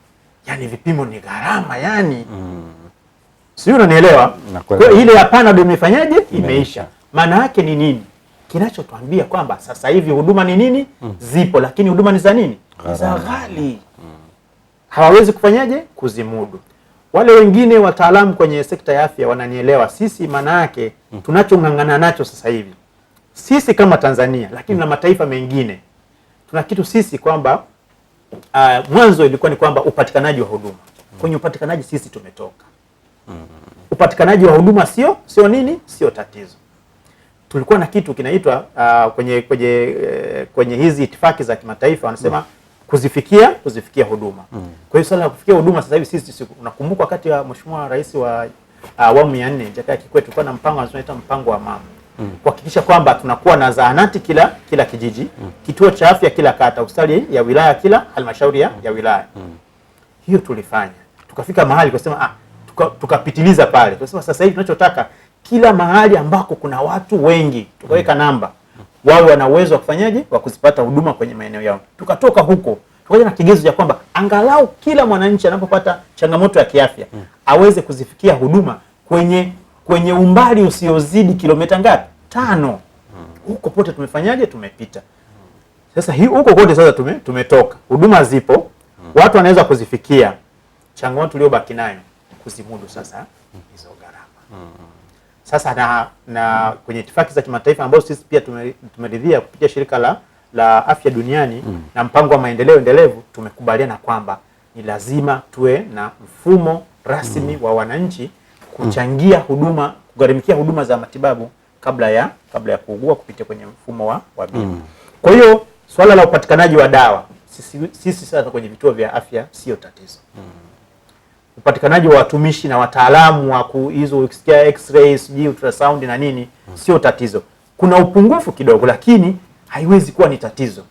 Yani vipimo ni gharama yani. Sio, unanielewa? Kwa ile ya panado imefanyaje? Imeisha. Maana yake ni nini? Kinachotuambia kwamba sasa hivi huduma ni nini? Zipo, lakini huduma ni za nini? Za ghali. Hawawezi kufanyaje? Kuzimudu. Wale wengine wataalamu kwenye sekta ya afya wananielewa. Sisi maana yake tunachongangana nacho sasa hivi, sisi kama Tanzania, lakini na mataifa mengine, tuna kitu sisi kwamba mwanzo ilikuwa ni kwamba upatikanaji wa huduma. Kwenye upatikanaji sisi tumetoka. Upatikanaji wa huduma sio nini? Sio tatizo. Tulikuwa na kitu kinaitwa kwenye hizi itifaki za kimataifa wanasema kuzifikia huduma. Kwa hiyo swala la kufikia huduma sasa hivi sisi unakumbuka wakati wa Mheshimiwa Rais wa awamu ya 4 Jakaya Kikwete tulikuwa na mpango unaitwa mpango wa mama. Kuhakikisha kwamba tunakuwa na zahanati kila kijiji, kituo cha afya kila kata, hospitali ya wilaya kila halmashauri ya wilaya. Hiyo tulifanya. Tukafika mahali kusema tukapitiliza pale. Tunasema sasa hivi tunachotaka kila mahali ambako kuna watu wengi tukaweka namba wao wana uwezo wa kufanyaje wa kuzipata huduma kwenye maeneo yao. Tukatoka huko tukaja na kigezo cha kwamba angalau kila mwananchi anapopata changamoto ya kiafya aweze kuzifikia huduma kwenye umbali usiozidi kilomita ngapi? 5. Huko pote tumefanyaje? Tumepita. Sasa huko kote sasa tumetoka. Huduma zipo, watu wanaweza kuzifikia. Changamoto iliyobaki nayo kuzimudu sasa hizo gharama. Sasa na kwenye itifaki za kimataifa ambazo sisi pia tumeridhia kupitia shirika la afya duniani na mpango wa maendeleo endelevu, tumekubaliana kwamba ni lazima tuwe na mfumo rasmi wa wananchi kuchangia huduma, kugharimikia huduma za matibabu kabla ya kuugua kupitia kwenye mfumo wa bima. Kwa hiyo swala la upatikanaji wa dawa sisi sasa kwenye vituo vya afya sio tatizo. Upatikanaji wa watumishi na wataalamu wa hizo ukisikia x-ray, ultrasound na nini sio tatizo. Kuna upungufu kidogo lakini haiwezi kuwa ni tatizo.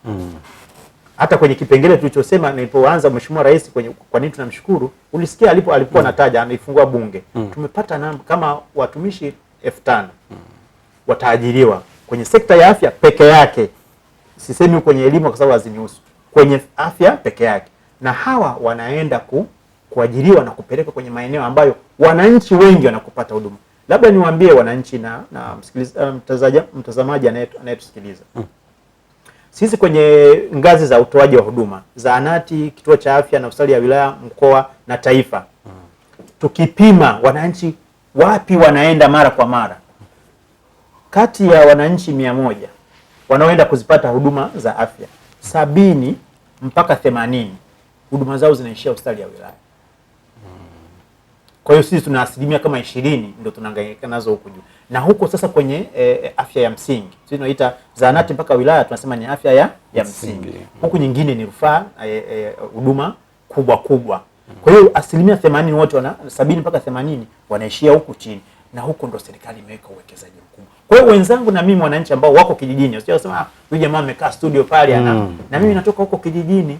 Hata kwenye kipengele tulichosema nilipoanza Mheshimiwa Rais kwa nini tunamshukuru, ulisikia alikuwa anataja anaifungua bunge. Tumepata namba kama watumishi 5000 wataajiriwa kwenye sekta ya afya peke yake. Sisemi kwenye elimu kwa sababu hazinihusu. Kwenye afya peke yake. Na hawa wanaenda kuajiriwa na kupeleka kwenye maeneo ambayo wananchi wengi wanakupata huduma. Labda niwaambie wananchi na mtazamaji anayetusikiliza. Sisi kwenye ngazi za utoaji wa huduma, zahanati, kituo cha afya na hospitali ya wilaya, mkoa na taifa, tukipima wananchi wapi wanaenda mara kwa mara, kati ya wananchi 100 wanaoenda kuzipata huduma za afya, 70 mpaka 80 huduma zao zinaishia hospitali ya wilaya. Kwa hiyo sisi tuna asilimia kama 20 ndio tunahangaika nazo huko juu. Na huko sasa kwenye afya ya msingi, sisi tunaita zahanati mpaka wilaya tunasema ni afya ya msingi. Huku nyingine ni rufaa, huduma kubwa. Kwa hiyo asilimia 80 wote 70 mpaka 80 wanaishia huku chini. Na huko ndo serikali imeweka uwekezaji mkubwa. Kwa hiyo wenzangu na mimi mwananchi ambao wako kijijini, usijasema huyu jamaa amekaa studio pale na mimi natoka huko kijijini,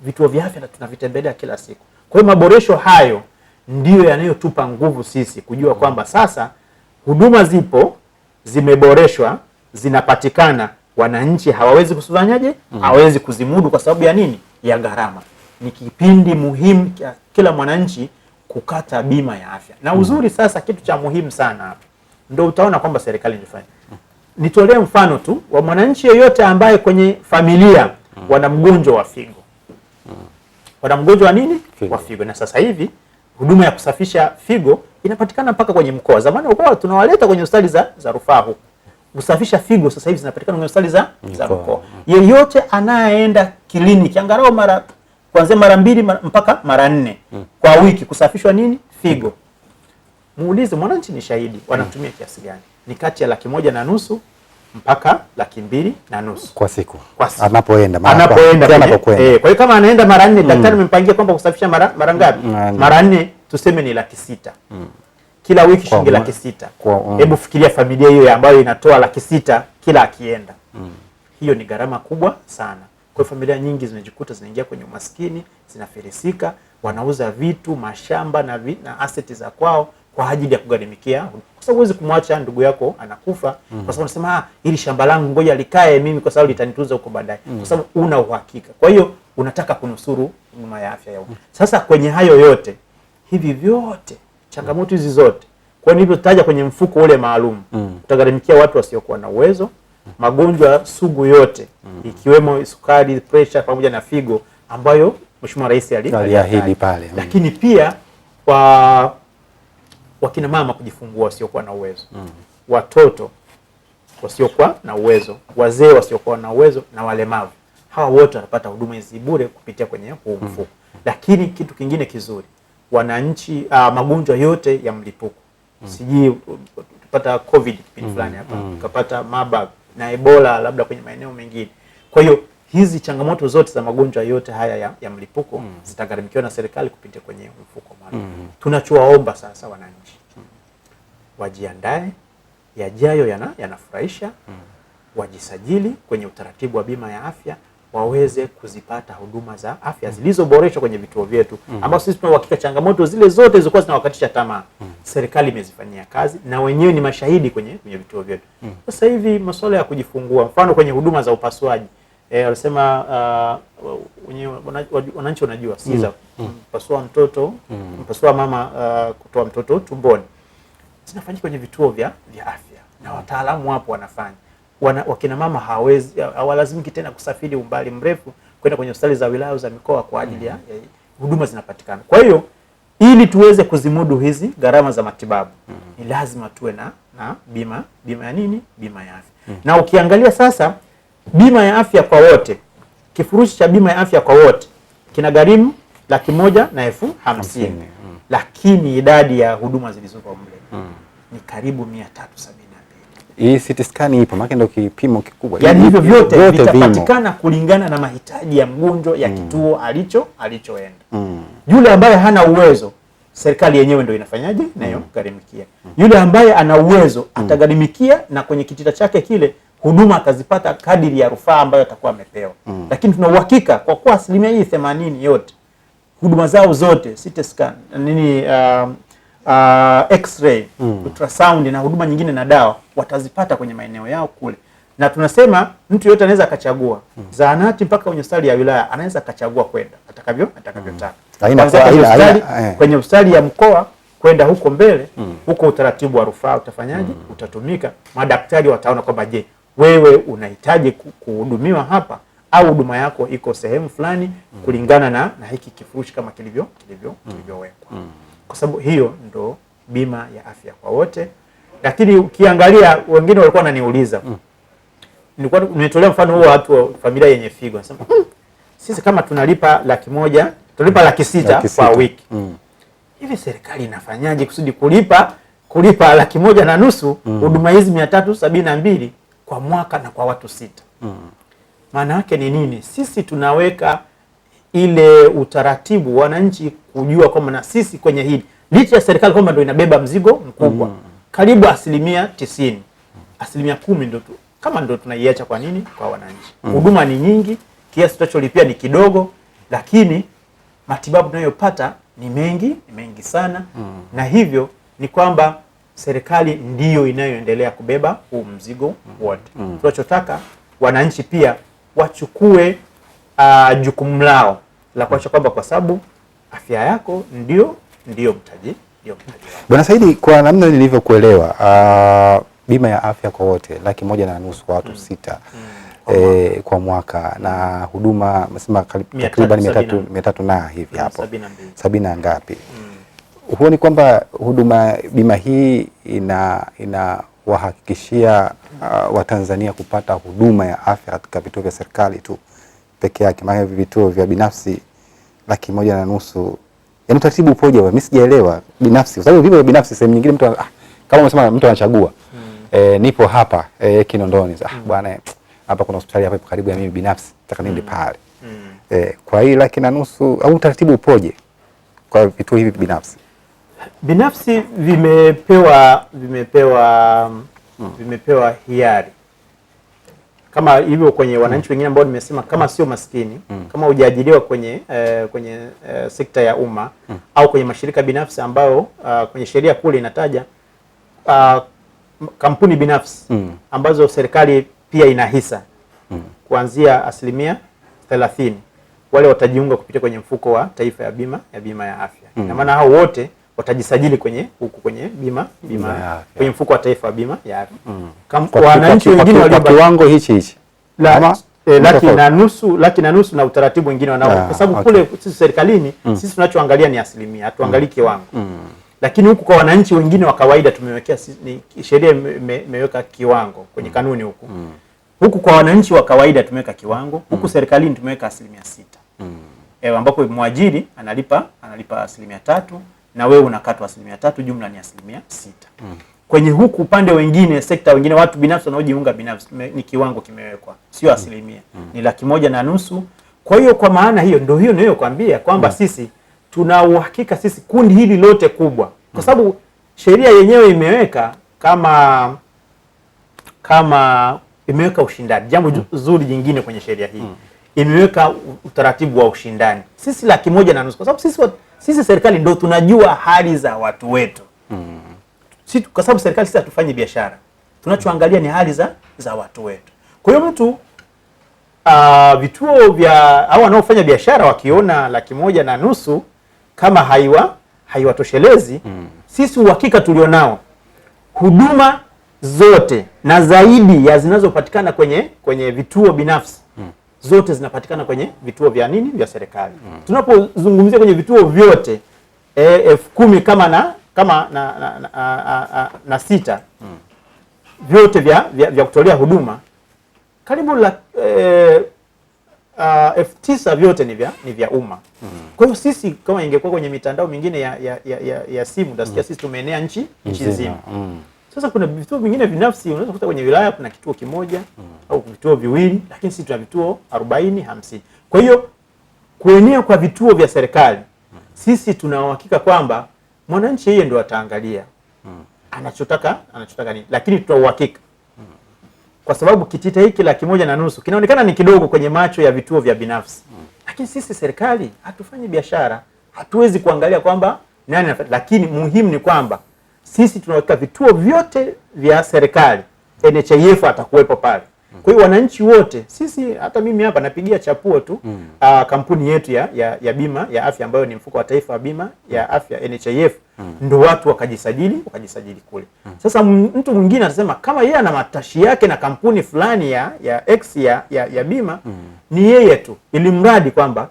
vituo vya afya tunavitembelea kila siku. Kwa hiyo maboresho hayo ndiyo yanayotupa nguvu sisi kujua kwamba sasa huduma zipo, zimeboreshwa, zinapatikana, wananchi hawawezi kufanyaje, hawawezi kuzimudu kwa sababu ya nini? Ya gharama. Ni kipindi muhimu kila mwananchi kukata bima ya afya. Na uzuri sasa, kitu cha muhimu sana hapa ndio utaona kwamba serikali inafanya. Nitolee mfano tu wa mwananchi yeyote ambaye kwenye familia wana mgonjwa wa figo. Wana mgonjwa wa nini? Wa figo. Na sasa hivi huduma ya kusafisha figo inapatikana mpaka kwenye mkoa. Zamani walikuwa tunawaleta kwenye hospitali za rufaa huko. Kusafisha figo sasa hivi zinapatikana kwenye hospitali za mkoa. Yeyote anayeenda kliniki angalau kuanzia mara 2 mpaka mara 4 kwa wiki kusafishwa nini? Figo. Muulize mwananchi, ni shahidi, wanatumia kiasi gani? Ni kati ya 1,500,000 mpaka 250,000 kwa siku. Anapoenda. Kwa hiyo kama anaenda mara 4, daktari amempangia kwamba kusafisha mara ngapi? Mara 4, tuseme ni 600,000. Kila wiki shilingi 600,000. Hebu fikiria familia hiyo ambayo inatoa 600,000 kila akienda. Hiyo ni gharama kubwa sana. Kwa familia nyingi zinajikuta zinaingia kwenye umaskini, zinafilisika, wanauza vitu, mashamba na asset za kwao kwa ajili ya kugharimikia. Kwa sababu huwezi kumwacha ndugu yako anakufa kwa sababu unasema hili shamba langu ngoja likae mimi kwa sababu litanitunza huko baadaye. Kwa sababu una uhakika. Kwa hiyo unataka kunusuru huduma ya afya yao. Sasa kwenye hayo yote, hivi vyote, changamoto hizi zote, kwa nini nilivyotaja kwenye mfuko ule maalum, utagharimikia watu wasiokuwa na uwezo, magonjwa sugu yote, ikiwemo sukari, pressure pamoja na figo ambayo Mheshimiwa Rais aliahidi pale. Lakini pia kwa wakina mama kujifungua wasiokuwa na uwezo, watoto wasiokuwa na uwezo, wazee wasiokuwa na uwezo na walemavu. Hawa wote wanapata huduma hizi bure kupitia kwenye huu mfuko. Lakini kitu kingine kizuri, wananchi magonjwa yote ya mlipuko. Siji tupata COVID kipindi fulani hapa, tukapata Marburg na Ebola labda kwenye maeneo mengine. Kwa hiyo hizi changamoto zote za magonjwa yote haya ya mlipuko zitagharimikiwa na serikali kupitia kwenye mfuko maalum. Tunachowaomba sasa wananchi wajiandae, yajayo yanafurahisha, wajisajili kwenye utaratibu wa bima ya afya, waweze kuzipata huduma za afya zilizoboreshwa kwenye vituo vyetu, ambapo sisi tuna uhakika changamoto zile zote zilizokuwa zinawakatisha tamaa, serikali imezifanyia kazi na wenyewe ni mashahidi kwenye vituo vyetu. Sasa hivi masuala ya kujifungua, mfano kwenye huduma za upasuaji, walisema wananchi wanajua siza mpasua mtoto, mpasua mama kutoa mtoto tumboni, zinafanyika kwenye vituo vya afya na wataalamu hapo wanafanya. Wakina mama hawalazimiki tena kusafiri umbali mrefu kwenda kwenye hospitali za wilaya za mikoa kwa ajili ya huduma zinapatikana. Kwa hiyo ili tuweze kuzimudu hizi gharama za matibabu, ni lazima tuwe na bima ya nini? Bima ya afya. Na ukiangalia sasa bima ya afya kwa wote, kifurushi cha bima ya afya kwa wote kinagharimu 150,000. Lakini idadi ya huduma zilizopo mle ni karibu 372. Hii CT scan ipo, maana ndio kipimo kikubwa. Yaani hivyo vyote vitapatikana kulingana na mahitaji ya mgonjwa ya kituo alichoenda. Yule ambaye hana uwezo, serikali yenyewe ndio inafanyaje? Nayo gharimikia. Yule ambaye ana uwezo atagharimikia, na kwenye kitita chake kile huduma atazipata kadiri ya rufaa ambayo atakuwa amepewa. Lakini tuna uhakika kwa kuwa 80% yote huduma zao zote, CT scan, X-ray, ultrasound na huduma nyingine na dawa watazipata kwenye maeneo yao kule. Na tunasema mtu yote anaweza akachagua. Zahanati mpaka kwenye hospitali ya wilaya anaweza akachagua kwenda atakavyotaka. Kwenye hospitali ya mkoa kwenda huko mbele, huko utaratibu wa rufaa utafanyaje? Utatumika. Madaktari wataona kwamba je, wewe unahitaji kuhudumiwa hapa au huduma yako iko sehemu fulani kulingana na hiki kifurushi kama kilivyowekwa. Kwa sababu hiyo ndo bima ya afya kwa wote. Lakini ukiangalia, wengine walikuwa wananiuliza, nilikuwa nimetolea mfano huo watu wa familia yenye figo, nasema sisi kama tunalipa 100,000, tunalipa 600,000 kwa wiki. Hivi serikali inafanyaje kusudi kulipa 1,500,000 huduma hizi 372 kwa mwaka na kwa watu 6? Maana yake ni nini? Sisi tunaweka ile utaratibu wananchi kujua kwamba na sisi kwenye hili, licha ya serikali kwamba ndio inabeba mzigo mkubwa, karibu 90%, 10% ndio kama ndio tunaiacha. Kwa nini? Kwa wananchi. Huduma ni nyingi, kiasi tunacholipia ni kidogo, lakini matibabu tunayopata ni mengi sana. Na hivyo ni kwamba serikali ndiyo inayoendelea kubeba huu mzigo wote. Tunachotaka wananchi pia wachukue jukumu lao la kuacha kwamba kwa sababu afya yako ndio mtaji Bwana Saidi, kwa namna nilivyokuelewa, bima ya afya kwa wote 1,500,000 kwa watu 6 kwa mwaka, na huduma nasema takriban 300 na hivi hapo 70 na ngapi. Huoni kwamba bima hii inawahakikishia Watanzania kupata huduma ya afya katika vituo vya serikali tu peke yake? Maana vituo vya binafsi 1,500,000, yaani utaratibu upoje? Mimi sijaelewa binafsi, kwa sababu vile binafsi sehemu nyingine mtu kama unasema mtu anachagua nipo hapa Kinondoni, bwana hapa kuna hospitali hapa ipo karibu ya mimi binafsi, nataka niende pale. Kwa hii 1,500,000 au utaratibu upoje kwa vituo hivi binafsi? Binafsi vimepewa hiari kama hivyo kwenye wananchi wengine ambao nimesema kama sio maskini, kama hujaajiriwa kwenye sekta ya umma au kwenye mashirika binafsi ambayo kwenye sheria kule inataja kampuni binafsi ambazo serikali pia ina hisa kuanzia 30%, wale watajiunga kupitia kwenye mfuko wa taifa ya bima ya afya. Na maana hao wote watajisajili kwenye bima kwenye mfuko wa taifa wa bima ya afya. Wananchi wengine walio kiwango hichi 1,500,000 na utaratibu mwingine wanao, kwa sababu kule sisi serikalini sisi tunachoangalia ni asilimia, hatuangalii kiwango. Lakini huku kwa wananchi wengine wa kawaida tumewekea sheria imeweka kiwango kwenye kanuni huku. Huku kwa wananchi wa kawaida tumeweka kiwango, huku serikalini tumeweka 6%. Ambapo mwajiri analipa 3% na wewe unakatwa 3%, jumla ni 6%. Kwenye huku upande wengine, sekta wengine, watu binafsi wanaojiunga binafsi, ni kiwango kimewekwa, sio asilimia. Ni 1,500,000. Kwa hiyo kwa maana hiyo ndio hiyo niliyokuambia kwamba sisi tuna uhakika, sisi kundi hili lote kubwa, kwa sababu sheria yenyewe imeweka kama imeweka ushindani. Jambo zuri jingine kwenye sheria hii, imeweka utaratibu wa ushindani. Sisi 1,500,000 kwa sababu sisi serikali ndio tunajua hali za watu wetu. Kwa sababu serikali sisi hatufanyi biashara. Tunachoangalia ni hali za watu wetu. Kwa hiyo mtu vituo vya au wanaofanya biashara wakiona 1,500,000 kama haiwatoshelezi, sisi uhakika tulionao huduma zote na zaidi ya zinazopatikana kwenye vituo binafsi zote zinapatikana kwenye vituo vya serikali. Tunapozungumzia kwenye vituo vyote 10,000 na 6 vyote vya kutolea huduma, karibu 9,000 vyote ni vya umma. Kwa hiyo sisi kama ingekuwa kwenye mitandao mingine ya simu, utasikia sisi tumeenea nchi nzima. Sasa kuna vituo vingine binafsi unaweza kukuta kwenye wilaya kuna kituo kimoja au vituo viwili, lakini sisi tuna vituo 40, 50. Kwa hiyo kuenea kwa vituo vya serikali, sisi tuna uhakika kwamba mwananchi yeye ndio ataangalia anachotaka nini, lakini tuna uhakika kwa sababu kitita hiki 1,500,000 kinaonekana ni kidogo kwenye macho ya vituo vya binafsi, lakini sisi serikali hatufanyi biashara, hatuwezi kuangalia kwamba nani, lakini muhimu ni kwamba sisi tunaweka vituo vyote vya serikali, NHIF atakuwepo pale. Kwa hiyo wananchi wote, sisi hata mimi hapa napigia chapuo tu kampuni yetu ya bima ya afya ambayo ni mfuko wa taifa wa bima ya afya NHIF, ndio watu wakajisajili kule. Sasa mtu mwingine atasema kama yeye ana matashi yake na kampuni fulani ya X ya bima, ni yeye tu, ili mradi kwamba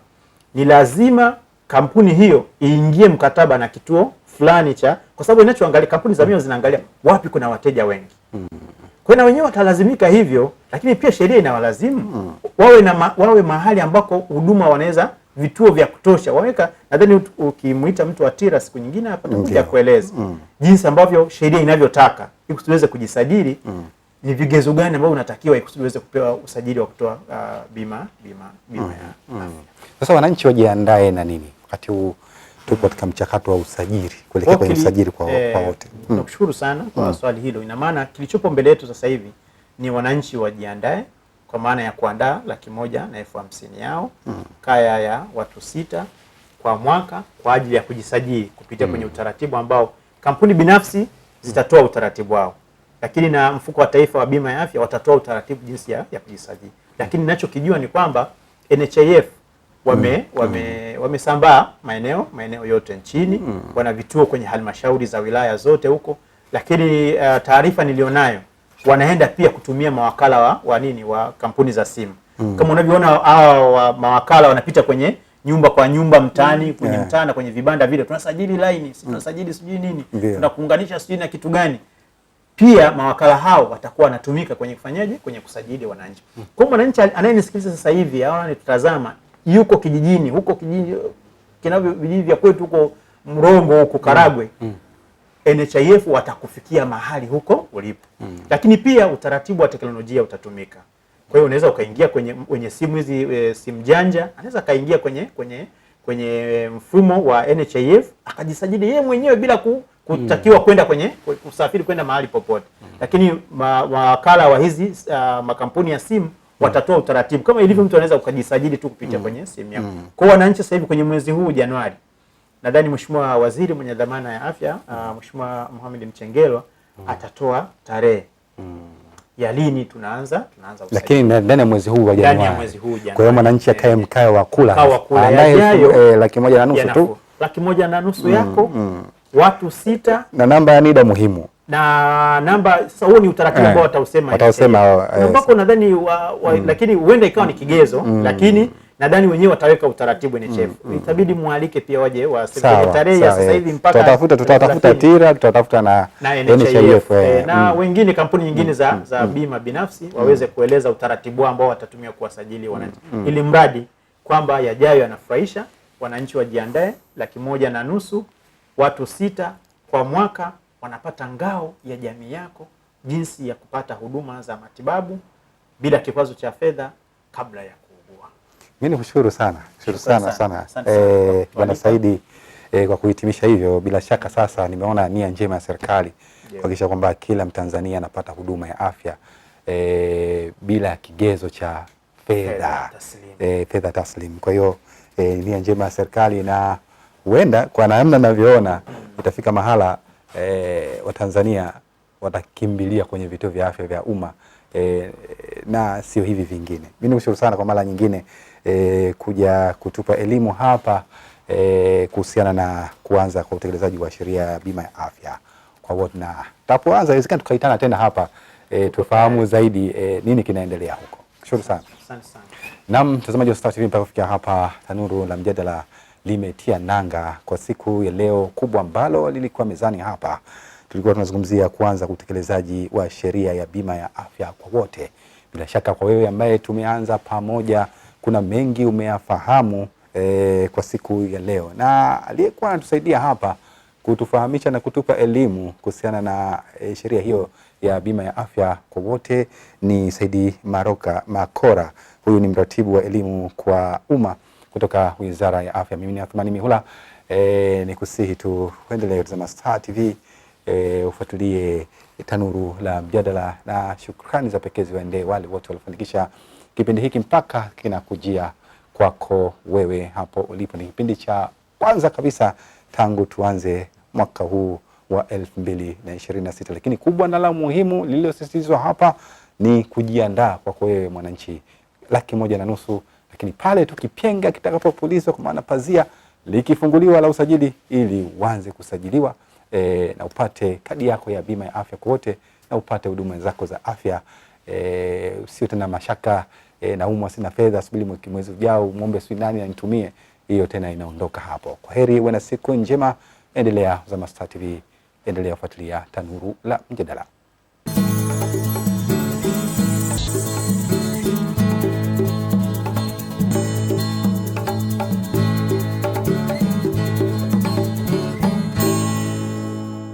ni lazima kampuni hiyo iingie mkataba na kituo fulani kwa sababu inachoangalia kampuni za bima zinaangalia wapi kuna wateja wengi. Kwa na wenyewe watalazimika hivyo, lakini pia sheria inawalazimu wawe mahali ambako huduma wanaweza, vituo vya kutosha waweka. Nadhani ukimuita mtu wa TIRA siku nyingine hapa atakuja kueleza jinsi ambavyo sheria inavyotaka ili tuweze kujisajili, ni vigezo gani ambavyo unatakiwa ili tuweze kupewa usajili wa kutoa bima ya afya. Sasa wananchi wajiandae na nini wakati tupo katika mchakato wa usajili kuelekea kwenye usajili kwa wote? Nakushukuru sana kwa swali hilo. Ina maana kilichopo mbele yetu sasa hivi ni wananchi wajiandae, kwa maana ya kuandaa 1,50,000 yao kaya ya watu 6 kwa mwaka kwa ajili ya kujisajili kupitia kwenye utaratibu ambao kampuni binafsi zitatoa utaratibu wao. lakini na mfuko wa taifa wa bima ya afya watatoa utaratibu jinsi ya kujisajili. Lakini ninachokijua ni kwamba NHIF wamesambaa maeneo yote nchini, wana vituo kwenye halmashauri za wilaya zote huko, lakini taarifa nilionayo wanaenda pia kutumia mawakala wa kampuni za simu. Kama unavyoona hao mawakala wanapita kwenye nyumba kwa nyumba mtaani, kwenye mtaa na kwenye vibanda vile, tunasajili line, tunasajili sijui nini, tunakuunganisha sijui na kitu gani. Pia mawakala hao watakuwa wanatumika kwenye kufanyaje, kwenye kusajili wananchi. Kwa mwananchi anayenisikiliza sasa hivi au anatutazama yuko kijijini, huko kijiji kinavyo vijiji vya kwetu huko Mrongo huko Karagwe, NHIF watakufikia mahali huko ulipo. Lakini pia utaratibu wa teknolojia utatumika. Kwa hiyo unaweza ukaingia kwenye simu hizi simu janja, anaweza kaingia kwenye mfumo wa NHIF akajisajili yeye mwenyewe bila kutakiwa kwenda kusafiri kwenda mahali popote. Lakini mawakala wa hizi makampuni ya simu watatoa utaratibu kama ilivyo, mtu anaweza ukajisajili tu kupitia kwenye simu yako. Kwa wananchi sasa hivi kwenye mwezi huu Januari, nadhani Mheshimiwa Waziri mwenye dhamana ya afya Mheshimiwa Mohamed Mchengerwa atatoa tarehe ya lini tunaanza usajili. Lakini ndani ya mwezi huu wa Januari. Kwa hiyo mwananchi akae mkao wa kula. Anaye 1,150,000 tu. 1,150,000 yako. Watu 6 na namba ya NIDA muhimu. Na namba sasa, huo ni utaratibu ambao watausema ambako nadhani lakini huenda ikawa ni kigezo, lakini nadhani wenyewe wataweka utaratibu NHIF. Itabidi mualike pia waje waseme tarehe ya sasa hivi mpaka tutatafuta TIRA, tutatafuta na NHIF na wengine kampuni nyingine za bima binafsi waweze kueleza utaratibu ambao watatumia kuwasajili wananchi, ili mradi kwamba yajayo yanafurahisha wananchi. Wajiandae 1,150,000 watu 6 kwa mwaka wanapata ngao ya jamii yako, jinsi ya kupata huduma za matibabu bila kikwazo cha fedha kabla ya kuugua. Mimi nikushukuru sana. Sana. Bwana Saidi, kwa kuhitimisha hivyo, bila shaka sasa nimeona nia njema ya serikali kuhakikisha kwamba kila Mtanzania anapata huduma ya afya bila kigezo cha fedha taslim. Kwa hiyo nia njema ya serikali, na huenda kwa namna ninavyoona itafika mahala Watanzania watakimbilia kwenye vituo vya afya vya umma na sio hivi vingine. Mimi nikushukuru sana kwa mara nyingine kuja kutupa elimu hapa kuhusiana na kuanza kwa utekelezaji wa sheria ya bima ya afya kwa wote, na tutapoanza inawezekana tukaitana tena hapa tufahamu zaidi nini kinaendelea huko. Shukrani sana. Asante sana. Naam, mtazamaji wa Star TV, mpaka kufikia hapa tanuru la mjadala limetia nanga kwa siku ya leo. Kubwa ambalo lilikuwa mezani hapa, tulikuwa tunazungumzia kuanza utekelezaji wa sheria ya bima ya afya kwa wote. Bila shaka kwa wewe ambaye tumeanza pamoja, kuna mengi umeyafahamu kwa siku ya leo, na aliyekuwa anatusaidia hapa kutufahamisha na kutupa elimu kuhusiana na sheria hiyo ya bima ya afya kwa wote ni Saidi Makora. Huyu ni mratibu wa elimu kwa umma kutoka Wizara ya Afya. Mimi ni Athmani Mihula. Nikusihi tu uendelee kutazama Star TV, ufuatilie tanuru la mjadala, na shukrani za pekee ziwaendee wale wote waliofanikisha kipindi hiki mpaka kinakujia kwako wewe hapo ulipo. Ni kipindi cha kwanza kabisa tangu tuanze mwaka huu wa 2026, lakini kubwa na la muhimu lililosisitizwa hapa ni kujiandaa kwa wewe mwananchi 1,150,000, lakini pale tukipenga kitakapopulizwa, kwa maana pazia likifunguliwa la usajili, ili uanze kusajiliwa na upate kadi yako ya bima ya afya kwa wote, na upate huduma zako za afya. Sio tena mashaka naumwa sina fedha, subiri mwezi ujao muombe sio nani anitumie. Hiyo tena inaondoka hapo. Kwa heri, uwe na siku njema. Endelea kutazama Star TV, endelea kufuatilia tanuru la mjadala.